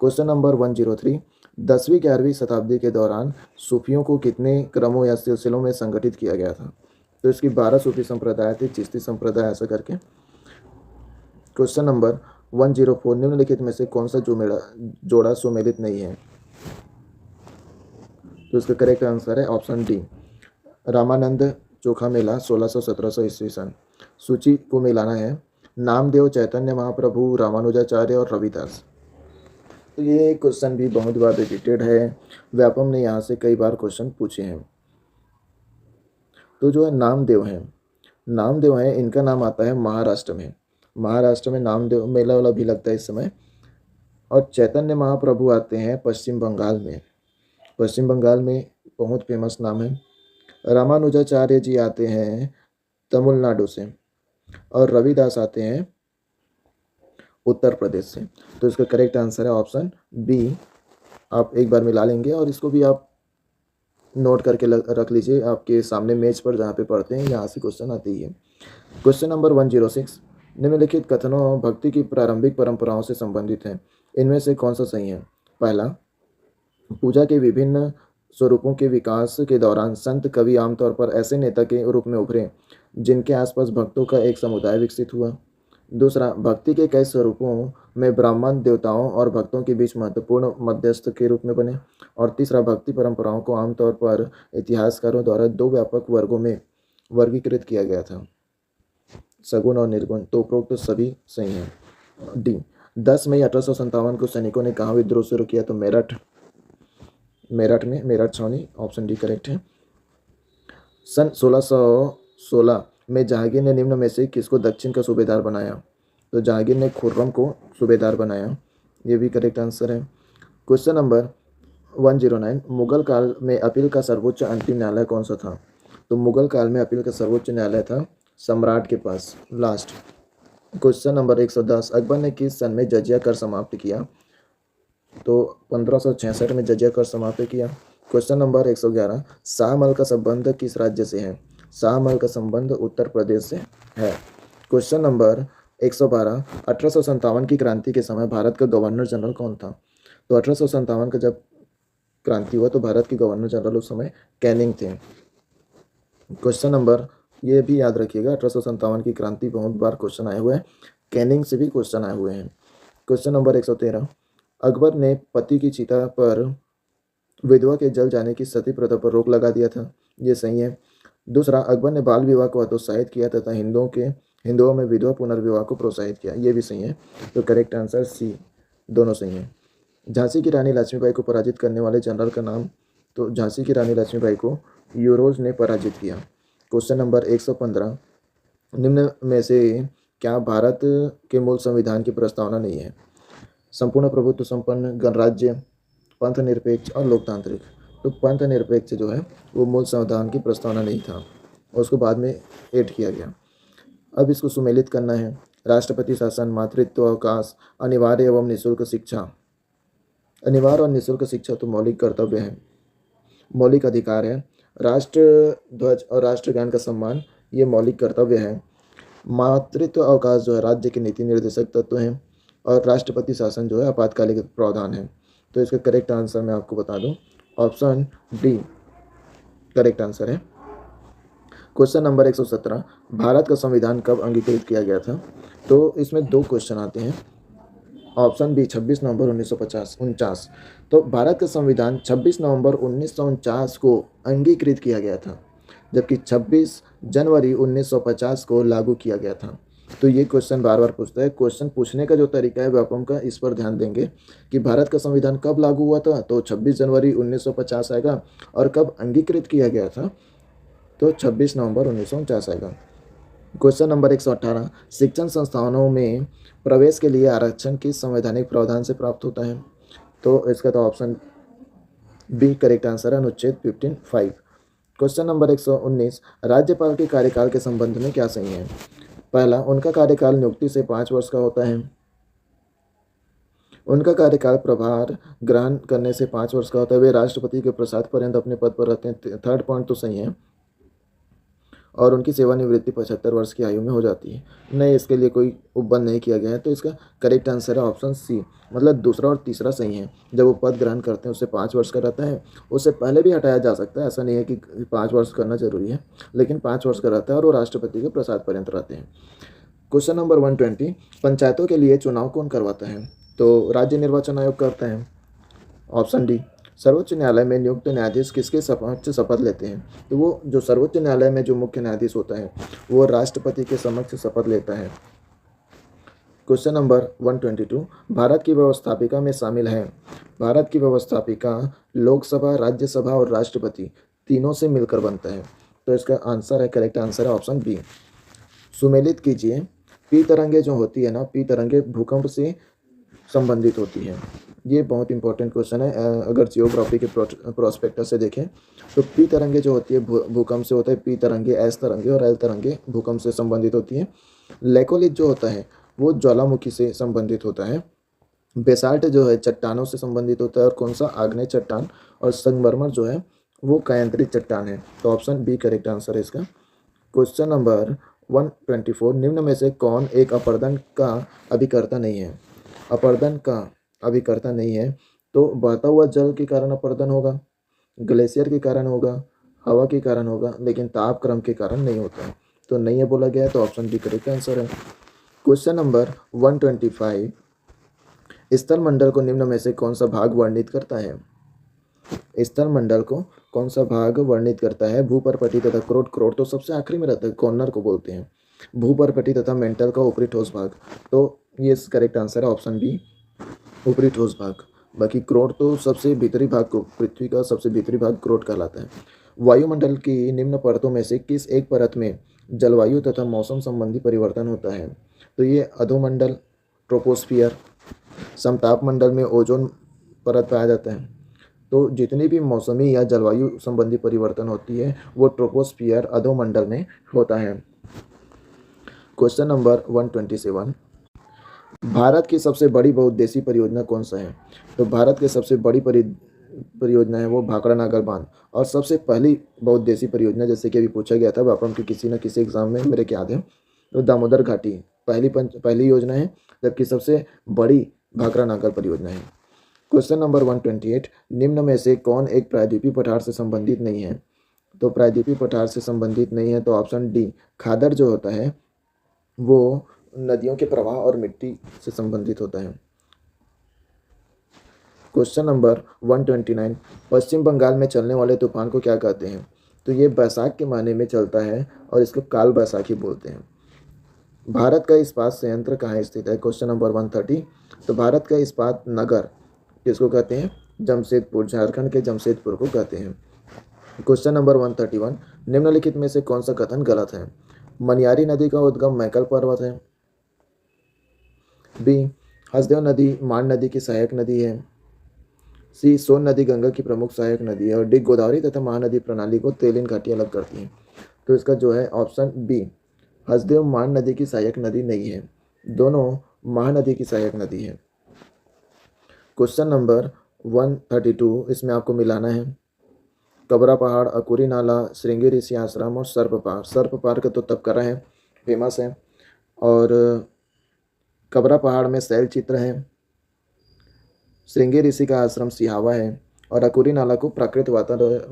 क्वेश्चन नंबर 103 10वीं 11वीं शताब्दी के दौरान सूफियों को कितने क्रमों या सिलसिलों में संगठित किया गया था? तो इसकी 12 सूफी संप्रदाय थे, चिश्ती संप्रदाय ऐसा करके। क्वेश्चन नंबर 104 निम्नलिखित में से कौन सा जोड़ा सुमेलित नहीं है? तो इसका करेक्ट आंसर है ऑप्शन डी, रामानंद चोखा मेला 1600-1700 ईस्वी सन। सूची को मिलाना है नामदेव, चैतन्य महाप्रभु, रामानुजाचार्य और रविदास। तो ये क्वेश्चन भी बहुत बार रिपीटेड है, व्यापम ने यहाँ से कई बार क्वेश्चन पूछे हैं। तो जो है नामदेव हैं, इनका नाम आता है महाराष्ट्र में नामदेव मेला वाला भी लगता है इस समय। और चैतन्य महाप्रभु आते हैं पश्चिम बंगाल में बहुत फेमस नाम है। रामानुजाचार्य जी आते हैं तमिलनाडु से और रविदास आते हैं उत्तर प्रदेश से। तो इसका करेक्ट आंसर है ऑप्शन बी। आप एक बार मिला लेंगे और इसको भी आप नोट करके रख लीजिए आपके सामने मेज पर जहाँ पे पढ़ते हैं, यहाँ से क्वेश्चन आते ही है। क्वेश्चन नंबर 106 निम्नलिखित कथनों भक्ति की प्रारंभिक परंपराओं से संबंधित हैं, इनमें से कौन सा सही है? पहला पूजा के विभिन्न स्वरूपों के विकास के दौरान संत कवि आमतौर पर ऐसे नेता के रूप में उभरे जिनके आसपास भक्तों का एक समुदाय विकसित हुआ। दूसरा भक्ति के कई स्वरूपों में ब्राह्मण देवताओं और भक्तों के बीच महत्वपूर्ण मध्यस्थ के रूप में बने। और तीसरा भक्ति परंपराओं को आमतौर पर इतिहासकारों द्वारा 2 व्यापक वर्गों में वर्गीकृत किया गया था, सगुण और निर्गुण। तो उपरोक्त सभी सही हैं। डी 10 मई 1857 को सैनिकों ने कहाँ विद्रोह शुरू किया? तो मेरठ छावनी, ऑप्शन डी करेक्ट है। सन 1616 में जहांगीर ने निम्न में से किसको दक्षिण का सूबेदार बनाया? तो जहांगीर ने खुर्रम को सूबेदार बनाया, ये भी करेक्ट आंसर है। क्वेश्चन नंबर 109, मुगल काल में अपील का सर्वोच्च अंतिम न्यायालय कौन सा था? तो मुगल काल में अपील का सर्वोच्च न्यायालय था सम्राट के पास, लास्ट। क्वेश्चन नंबर 110, अकबर ने किस सन में जजिया कर समाप्त किया? तो 1566 में जजिया कर समाप्त किया। क्वेश्चन नंबर 111, शाहमहल का संबंध किस राज्य से है? शाहमहल का संबंध उत्तर प्रदेश से है। क्वेश्चन नंबर 112, 1857 की क्रांति के समय भारत का गवर्नर जनरल कौन था? तो 1857 का जब क्रांति हुआ तो भारत के गवर्नर जनरल उस समय कैनिंग थे। क्वेश्चन नंबर, ये भी याद रखिएगा, 1857 की क्रांति बहुत बार क्वेश्चन आए हुए हैं, कैनिंग से भी क्वेश्चन आए हुए हैं। क्वेश्चन नंबर 113, अकबर ने पति की चिता पर विधवा के जल जाने की सती प्रथा पर रोक लगा दिया था, ये सही है। दूसरा, अकबर ने बाल विवाह को हतोत्साहित किया तथा हिंदुओं में विधवा पुनर्विवाह को प्रोत्साहित किया, ये भी सही है। तो करेक्ट आंसर सी, दोनों सही है। झांसी की रानी लक्ष्मीबाई को पराजित करने वाले जनरल का नाम? तो झांसी की रानी लक्ष्मीबाई को यूरोज ने पराजित किया। क्वेश्चन नंबर 115, निम्न में से क्या भारत के मूल संविधान की प्रस्तावना नहीं है? संपूर्ण प्रभुत्व संपन्न, गणराज्य, पंथ निरपेक्ष और लोकतांत्रिक। तो पंथ निरपेक्ष जो है वो मूल संविधान की प्रस्तावना नहीं था, उसको बाद में ऐड किया गया। अब इसको सुमेलित करना है। राष्ट्रपति शासन, मातृत्व अवकाश, अनिवार्य एवं निःशुल्क शिक्षा। अनिवार्य और निःशुल्क शिक्षा तो मौलिक कर्तव्य है, मौलिक अधिकार है। राष्ट्र ध्वज और राष्ट्रगान का सम्मान, ये मौलिक कर्तव्य है। मातृत्व अवकाश जो है राज्य के नीति निर्देशक तत्व हैं, और राष्ट्रपति शासन जो है आपातकालिक प्रावधान है। तो इसका करेक्ट आंसर मैं आपको बता दूं, ऑप्शन डी करेक्ट आंसर है। क्वेश्चन नंबर 117, भारत का संविधान कब अंगीकृत किया गया था? तो इसमें दो क्वेश्चन आते हैं, ऑप्शन बी 26 नवंबर 1949। तो भारत का संविधान 26 नवंबर 1949 को अंगीकृत किया गया था, जबकि 26 जनवरी 1950 को लागू किया गया था। तो ये क्वेश्चन बार बार पूछता है। क्वेश्चन पूछने का जो तरीका है व्यापम का, इस पर ध्यान देंगे कि भारत का संविधान कब लागू हुआ था, तो 26 जनवरी 1950 आएगा, और कब अंगीकृत किया गया था, तो 26 नवंबर 1949 आएगा। क्वेश्चन नंबर 118, शिक्षण संस्थानों में प्रवेश के लिए आरक्षण किस संवैधानिक प्रावधान से प्राप्त होता है? तो इसका तो ऑप्शन बी करेक्ट आंसर है, अनुच्छेद 15(5). क्वेश्चन नंबर 119, राज्यपाल के कार्यकाल के संबंध में क्या सही है? पहला, उनका कार्यकाल नियुक्ति से 5 वर्ष का होता है। उनका कार्यकाल प्रभार ग्रहण करने से 5 वर्ष का होता है। वे राष्ट्रपति के प्रसाद पर्यंत अपने पद पर रहते हैं। थर्ड पॉइंट तो सही है। और उनकी सेवानिवृत्ति 75 वर्ष की आयु में हो जाती है। नहीं, इसके लिए कोई उपबंध नहीं किया गया है, तो इसका करेक्ट आंसर है ऑप्शन सी, मतलब दूसरा और तीसरा सही है। जब वो पद ग्रहण करते हैं उससे 5 वर्ष का रहता है, उससे पहले भी हटाया जा सकता है, ऐसा नहीं है कि 5 वर्ष करना जरूरी है, लेकिन 5 वर्ष का रहता है और वो राष्ट्रपति के प्रसाद पर्यंत रहते हैं। क्वेश्चन नंबर 120, पंचायतों के लिए चुनाव कौन करवाता है? तो राज्य निर्वाचन आयोग करता है, ऑप्शन डी। सर्वोच्च न्यायालय में नियुक्त न्यायाधीश किसके समक्ष शपथ लेते हैं? तो वो जो सर्वोच्च न्यायालय में जो मुख्य न्यायाधीश होता है वो राष्ट्रपति के समक्ष शपथ लेता है। क्वेश्चन नंबर 122, भारत की व्यवस्थापिका में शामिल है? भारत की व्यवस्थापिका लोकसभा, राज्यसभा और राष्ट्रपति तीनों से मिलकर बनता है। तो इसका आंसर है, करेक्ट आंसर है ऑप्शन बी। सुमेलित कीजिए। पी तरंगे जो होती है ना, पी तरंगे भूकंप से संबंधित होती है। ये बहुत इंपॉर्टेंट क्वेश्चन है। अगर जियोग्राफी के प्रोस्पेक्टस से देखें तो पी तरंगे जो होती है भूकंप से होता है। पी तरंगे, एस तरंगे और एल तरंगे भूकंप से संबंधित होती है। लेकोलिथ जो होता है वो ज्वालामुखी से संबंधित होता है। बेसाल्ट जो है चट्टानों से संबंधित होता है। और कौन सा? आग्नेय चट्टान। और संगमरमर जो है वो कायांतरित चट्टान है। तो ऑप्शन बी करेक्ट आंसर है इसका। क्वेश्चन नंबर 124, निम्न में से कौन एक अपरदन का अभिकर्ता नहीं है? अपरदन का अभिकर्ता नहीं है तो बहता हुआ जल के कारण अपरदन होगा, ग्लेशियर के कारण होगा, हवा के कारण होगा, लेकिन तापक्रम के कारण नहीं होता है। तो नहीं है बोला गया है, तो ऑप्शन बी करेक्ट आंसर है। क्वेश्चन नंबर 125, स्थल मंडल को निम्न में से कौन सा भाग वर्णित करता है? स्थल मंडल को कौन सा भाग वर्णित करता है? भूपर्पटी तथा क्रोट। तो सबसे आखिरी में रहता है, कॉर्नर को बोलते हैं। भूपर्पटी तथा मेंटल का ऊपरी ठोस भाग। तो ये करेक्ट आंसर है ऑप्शन बी, ऊपरी ठोस भाग। बाकी क्रोट तो सबसे भीतरी भाग को, पृथ्वी का सबसे भीतरी भाग क्रोट कहलाता है। वायुमंडल की निम्न परतों में से किस एक परत में जलवायु तथा मौसम संबंधी परिवर्तन होता है? तो ये अधोमंडल, ट्रोपोस्फियर, समताप मंडल में ओजोन परत पाया जाता है। तो जितनी भी मौसमी या जलवायु संबंधी परिवर्तन होती है वो ट्रोपोस्फियर, अधोमंडल में होता है। क्वेश्चन नंबर 127, भारत की सबसे बड़ी बहुउद्देशीय परियोजना कौन सा है? तो भारत की सबसे बड़ी परियोजना है वो भाखड़ा नागर बांध। और सबसे पहली बहुउद्देशीय परियोजना, जैसे कि अभी पूछा गया था व्यापम के किसी न किसी एग्जाम में, मेरे को याद है, तो दामोदर घाटी पहली योजना है, जबकि सबसे बड़ी भाखड़ा नागर परियोजना है। क्वेश्चन नंबर 128, निम्न में से कौन एक प्रायद्वीपीय पठार से संबंधित नहीं है? तो प्रायद्वीपीय पठार से संबंधित नहीं है तो ऑप्शन डी, खादर जो होता है वो नदियों के प्रवाह और मिट्टी से संबंधित होता है। क्वेश्चन नंबर 129, पश्चिम बंगाल में चलने वाले तूफान को क्या कहते हैं? तो ये बैसाख के महीने में चलता है और इसको काल बैसाखी बोलते हैं। भारत का इस्पात संयंत्र कहाँ स्थित है? क्वेश्चन नंबर 130, तो भारत का इस्पात नगर किसको कहते हैं? जमशेदपुर, झारखंड के जमशेदपुर को कहते हैं। क्वेश्चन नंबर 131, निम्नलिखित में से कौन सा कथन गलत है? मनियारी नदी का उद्गम मैकल पर्वत है। बी, हसदेव नदी मान नदी की सहायक नदी है। सी, सोन नदी गंगा की प्रमुख सहायक नदी है। और डी, गोदावरी तथा महानदी प्रणाली को तेलिन घाटी अलग करती है। तो इसका जो है ऑप्शन बी, हसदेव मान नदी की सहायक नदी नहीं है, दोनों महानदी की सहायक नदी है। क्वेश्चन नंबर 132, इसमें आपको मिलाना है कबरा पहाड़, अकुरी नाला, श्रृंगी ऋषि आश्रम और सर्प पहाड़। सर्प पहाड़ का तो तपकरा है, फेमस है, और कबरा पहाड़ में शैल चित्र है, श्रृंगी ऋषि का आश्रम सिहावा है, और अकुरी नाला को प्राकृतिक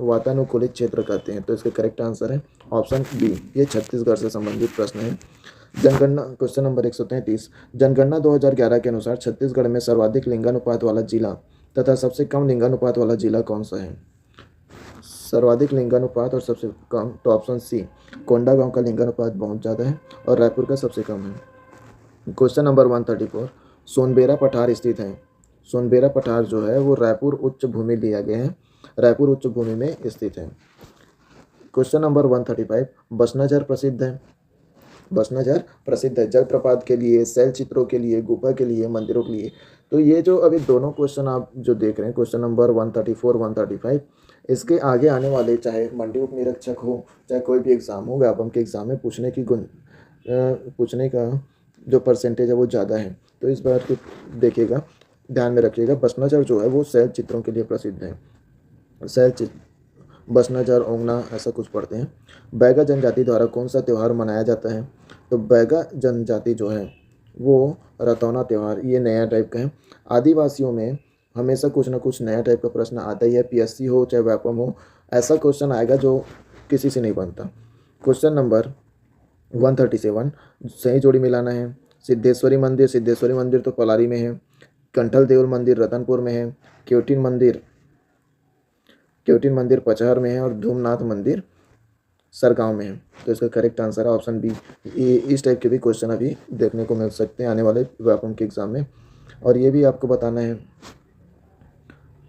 वातानुकूलित क्षेत्र कहते हैं। तो इसका करेक्ट आंसर है ऑप्शन बी, ये छत्तीसगढ़ से संबंधित प्रश्न है। जनगणना, क्वेश्चन नंबर 133, जनगणना 2011 के अनुसार छत्तीसगढ़ में सर्वाधिक लिंगानुपात वाला जिला तथा सबसे कम लिंगानुपात वाला जिला कौन सा है? सर्वाधिक लिंगानुपात और सबसे कम, तो ऑप्शन सी, कोंडागांव का लिंगानुपात बहुत ज़्यादा है और रायपुर का सबसे कम है। क्वेश्चन नंबर 134, सोनबेरा पठार स्थित है। सोनबेरा पठार जो है वो रायपुर उच्च भूमि दिया गया है, रायपुर उच्च भूमि में स्थित है। क्वेश्चन नंबर 135, बसनाझर प्रसिद्ध है। बसनाझर प्रसिद्ध है जलप्रपात के लिए, शैल चित्रों के लिए, गुफा के लिए, मंदिरों के लिए। तो ये जो अभी दोनों क्वेश्चन आप जो देख रहे हैं, क्वेश्चन नंबर 134, 135, इसके आगे आने वाले चाहे मंडी उप निरीक्षक हो, चाहे कोई भी एग्ज़ाम हो, व्यापम के एग्ज़ाम में पूछने का जो परसेंटेज है वो ज़्यादा है। तो इस बार को देखिएगा, ध्यान में रखिएगा। बसनाझर जो है वो शैल चित्रों के लिए प्रसिद्ध है। शैल चित्र, बसनाझर, ओंगना, ऐसा कुछ पढ़ते हैं। बैगा जनजाति द्वारा कौन सा त्यौहार मनाया जाता है? तो बैगा जनजाति जो है वो रतौना त्यौहार, ये नया टाइप का है। आदिवासियों में हमेशा कुछ ना कुछ नया टाइप का प्रश्न आता ही है, पीएससी हो चाहे व्यापम हो, ऐसा क्वेश्चन आएगा जो किसी से नहीं बनता। क्वेश्चन नंबर 137, सही जोड़ी मिलाना है। सिद्धेश्वरी मंदिर, सिद्धेश्वरी मंदिर तो पलारी में है। कंठल देउल मंदिर रतनपुर में है। क्योटिन मंदिर पचहर में है। और धूमनाथ मंदिर सरगांव में है। तो इसका करेक्ट आंसर है ऑप्शन बी। इस टाइप के भी क्वेश्चन अभी देखने को मिल सकते हैं आने वाले व्यापम के एग्ज़ाम में। और ये भी आपको बताना है,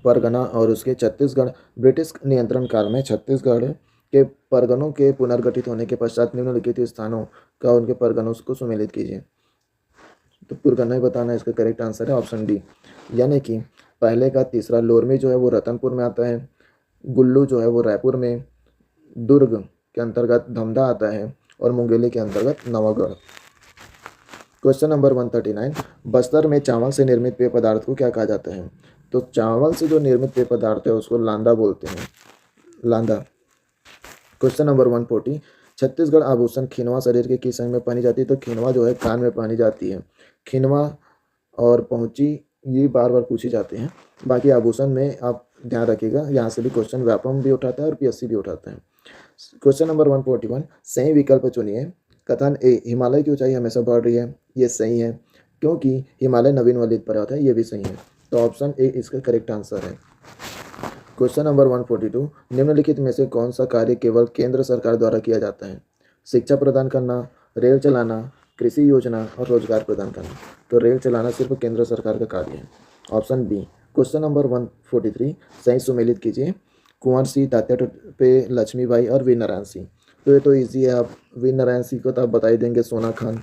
परगना और उसके छत्तीसगढ़, ब्रिटिश नियंत्रण काल में छत्तीसगढ़ के परगनों के पुनर्गठित होने के पश्चात निम्नलिखित स्थानों का उनके परगनों को सुमेलित कीजिए। तो पुरगना ही बताना है, इसका करेक्ट आंसर है ऑप्शन डी। यानी कि पहले का तीसरा, लोरमी जो है वो रतनपुर में आता है, गुल्लू जो है वो रायपुर में, दुर्ग के अंतर्गत धमधा आता है, और मुंगेली के अंतर्गत नवागढ़। क्वेश्चन नंबर 139, बस्तर में चावल से निर्मित पेय पदार्थ को क्या कहा जाता है? तो चावल से जो निर्मित पेय पदार्थ है उसको लांदा बोलते हैं, लांदा। क्वेश्चन नंबर 140, छत्तीसगढ़ आभूषण खिनवा शरीर के किस अंग में पहनी जाती है? तो खिनवा जो है कान में पहनी जाती है। खिनवा और पहुंची ये बार बार पूछी जाते हैं। बाकी आभूषण में आप ध्यान रखिएगा, यहाँ से भी क्वेश्चन व्यापम भी उठाता है और पीएससी भी उठाता है। क्वेश्चन नंबर 141, सही विकल्प चुनिए। कथन ए, हिमालय की ऊंचाई हमेशा बढ़ रही है, ये सही है क्योंकि हिमालय नवीन वलित पर्वत है, ये भी सही है। तो ऑप्शन ए इसका करेक्ट आंसर है। क्वेश्चन नंबर 142, निम्नलिखित में से कौन सा कार्य केवल केंद्र सरकार द्वारा किया जाता है? शिक्षा प्रदान करना, रेल चलाना, कृषि योजना और रोजगार प्रदान करना। तो रेल चलाना सिर्फ केंद्र सरकार का कार्य है। Option B. क्वेश्चन नंबर 143 सही सुमेलित कीजिए। कुंवर सिंह, तात्या टोपे, लक्ष्मीबाई और वीर नारायण सिंह। तो ये तो ईजी है, आप वीर नारायण सिंह को तो आप बता ही देंगे, सोना खान।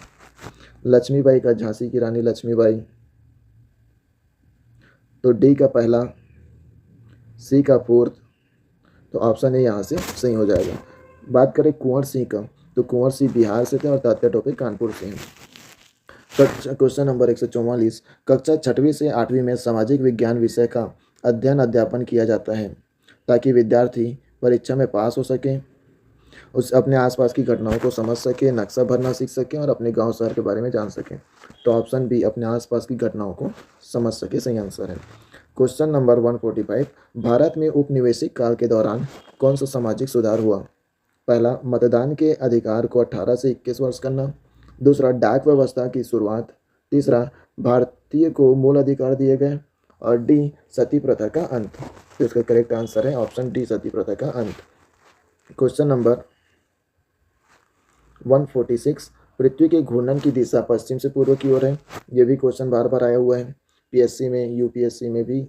लक्ष्मीबाई का झांसी की रानी लक्ष्मीबाई। तो डी का पहला, सी का फोर्थ। तो ऑप्शन ए यहाँ से सही हो जाएगा। बात करें कुंवर सिंह का, तो कुंवर सिंह बिहार से थे और तात्या टोपे कानपुर से हैं। क्वेश्चन नंबर 144 कक्षा 6वीं से 8वीं में सामाजिक विज्ञान विषय का अध्ययन अध्यापन किया जाता है ताकि विद्यार्थी परीक्षा में पास हो सके, उस अपने आसपास की घटनाओं को समझ सके, नक्शा भरना सीख सके और अपने गांव शहर के बारे में जान सके। तो ऑप्शन बी, अपने आसपास की घटनाओं को समझ सके, सही आंसर है। क्वेश्चन नंबर 145 भारत में उपनिवेशिक काल के दौरान कौन सा सामाजिक सुधार हुआ? पहला, मतदान के अधिकार को 18 से 21 वर्ष करना। दूसरा, डाक व्यवस्था की शुरुआत। तीसरा, भारतीय को मूल अधिकार दिए गए। और डी, सती प्रथा का अंत। तो इसका करेक्ट आंसर है ऑप्शन डी, सती प्रथा का अंत। क्वेश्चन नंबर 146 पृथ्वी के घूर्णन की दिशा पश्चिम से पूर्व की ओर है। ये भी क्वेश्चन बार बार आया हुआ है, पीएससी में, यूपीएससी में भी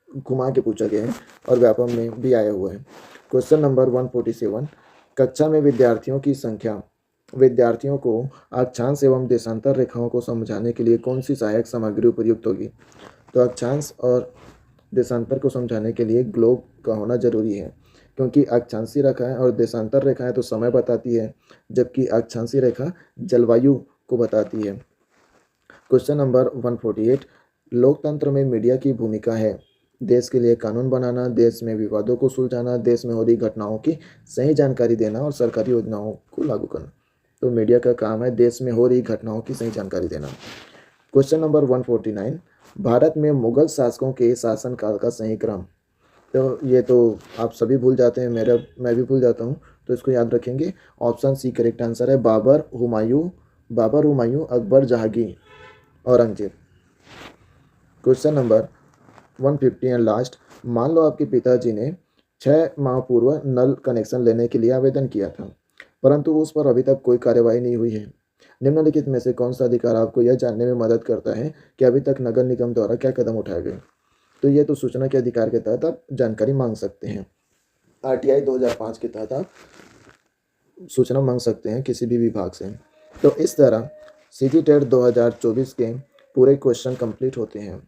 घुमा के पूछा गया है और व्यापम में भी आया हुआ है। क्वेश्चन नंबर 147 कक्षा में विद्यार्थियों की संख्या, विद्यार्थियों को अक्षांश एवं देशांतर रेखाओं को समझाने के लिए कौन सी सहायक सामग्री उपयुक्त होगी? तो अक्षांश और देशांतर को समझाने के लिए ग्लोब का होना जरूरी है, क्योंकि अक्षांशीय रेखाएं और देशांतर रेखाएं तो समय बताती है, जबकि अक्षांशीय रेखा जलवायु को बताती है। क्वेश्चन नंबर 148 लोकतंत्र में मीडिया की भूमिका है देश के लिए कानून बनाना, देश में विवादों को सुलझाना, देश में हो रही घटनाओं की सही जानकारी देना और सरकारी योजनाओं को लागू करना। तो मीडिया का काम है देश में हो रही घटनाओं की सही जानकारी देना। क्वेश्चन नंबर 149 भारत में मुगल शासकों के शासनकाल का सही क्रम। तो ये तो आप सभी भूल जाते हैं, मैं भी भूल जाता हूँ, तो इसको याद रखेंगे। ऑप्शन सी करेक्ट आंसर है, Babur, Humayun, Akbar, Jahangir, Aurangzeb. Question number 150 and last, मान लो आपके पिताजी ने 6 माह पूर्व नल कनेक्शन लेने के लिए आवेदन किया था, परंतु उस पर अभी तक कोई कार्यवाही नहीं हुई है। निम्नलिखित में से कौन सा अधिकार आपको यह जानने में मदद करता है कि अभी तक नगर निगम द्वारा क्या कदम उठाए गए? तो ये तो सूचना के अधिकार के तहत आप जानकारी मांग सकते हैं। आरटीआई 2005 के तहत आप सूचना मांग सकते हैं किसी भी विभाग से। तो इस तरह सीजी टेट 2024 के पूरे क्वेश्चन कंप्लीट होते हैं।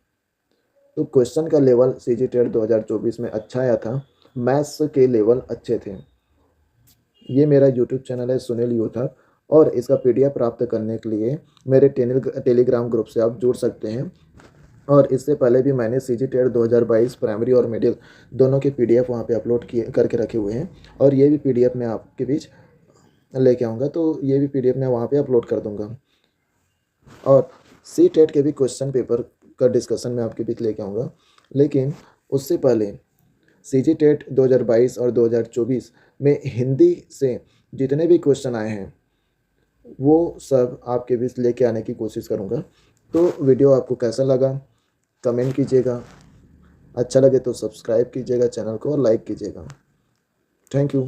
तो क्वेश्चन का लेवल सीजी टेट 2024 में अच्छा आया था, मैथ्स के लेवल अच्छे थे। ये मेरा यूट्यूब चैनल है सुनील यूथर, और इसका पीडीएफ प्राप्त करने के लिए मेरे टेलीग्राम ग्रुप से आप जुड़ सकते हैं। और इससे पहले भी मैंने सीजी टेट 2022 प्राइमरी और मिडिल दोनों के पीडीएफ वहाँ पे अपलोड किए करके रखे हुए हैं, और ये भी पीडीएफ मैं आपके बीच लेके आऊँगा, तो ये भी पीडीएफ मैं वहाँ पे अपलोड कर दूँगा। और सी टेट के भी क्वेश्चन पेपर का डिस्कशन मैं आपके बीच लेके आऊँगा, लेकिन उससे पहले सीजी टेट 2022 और 2024 में हिंदी से जितने भी क्वेश्चन आए हैं वो सब आपके बीच लेके आने की कोशिश करूँगा। तो वीडियो आपको कैसा लगा कमेंट कीजिएगा, अच्छा लगे तो सब्सक्राइब कीजिएगा चैनल को और लाइक कीजिएगा। Thank you.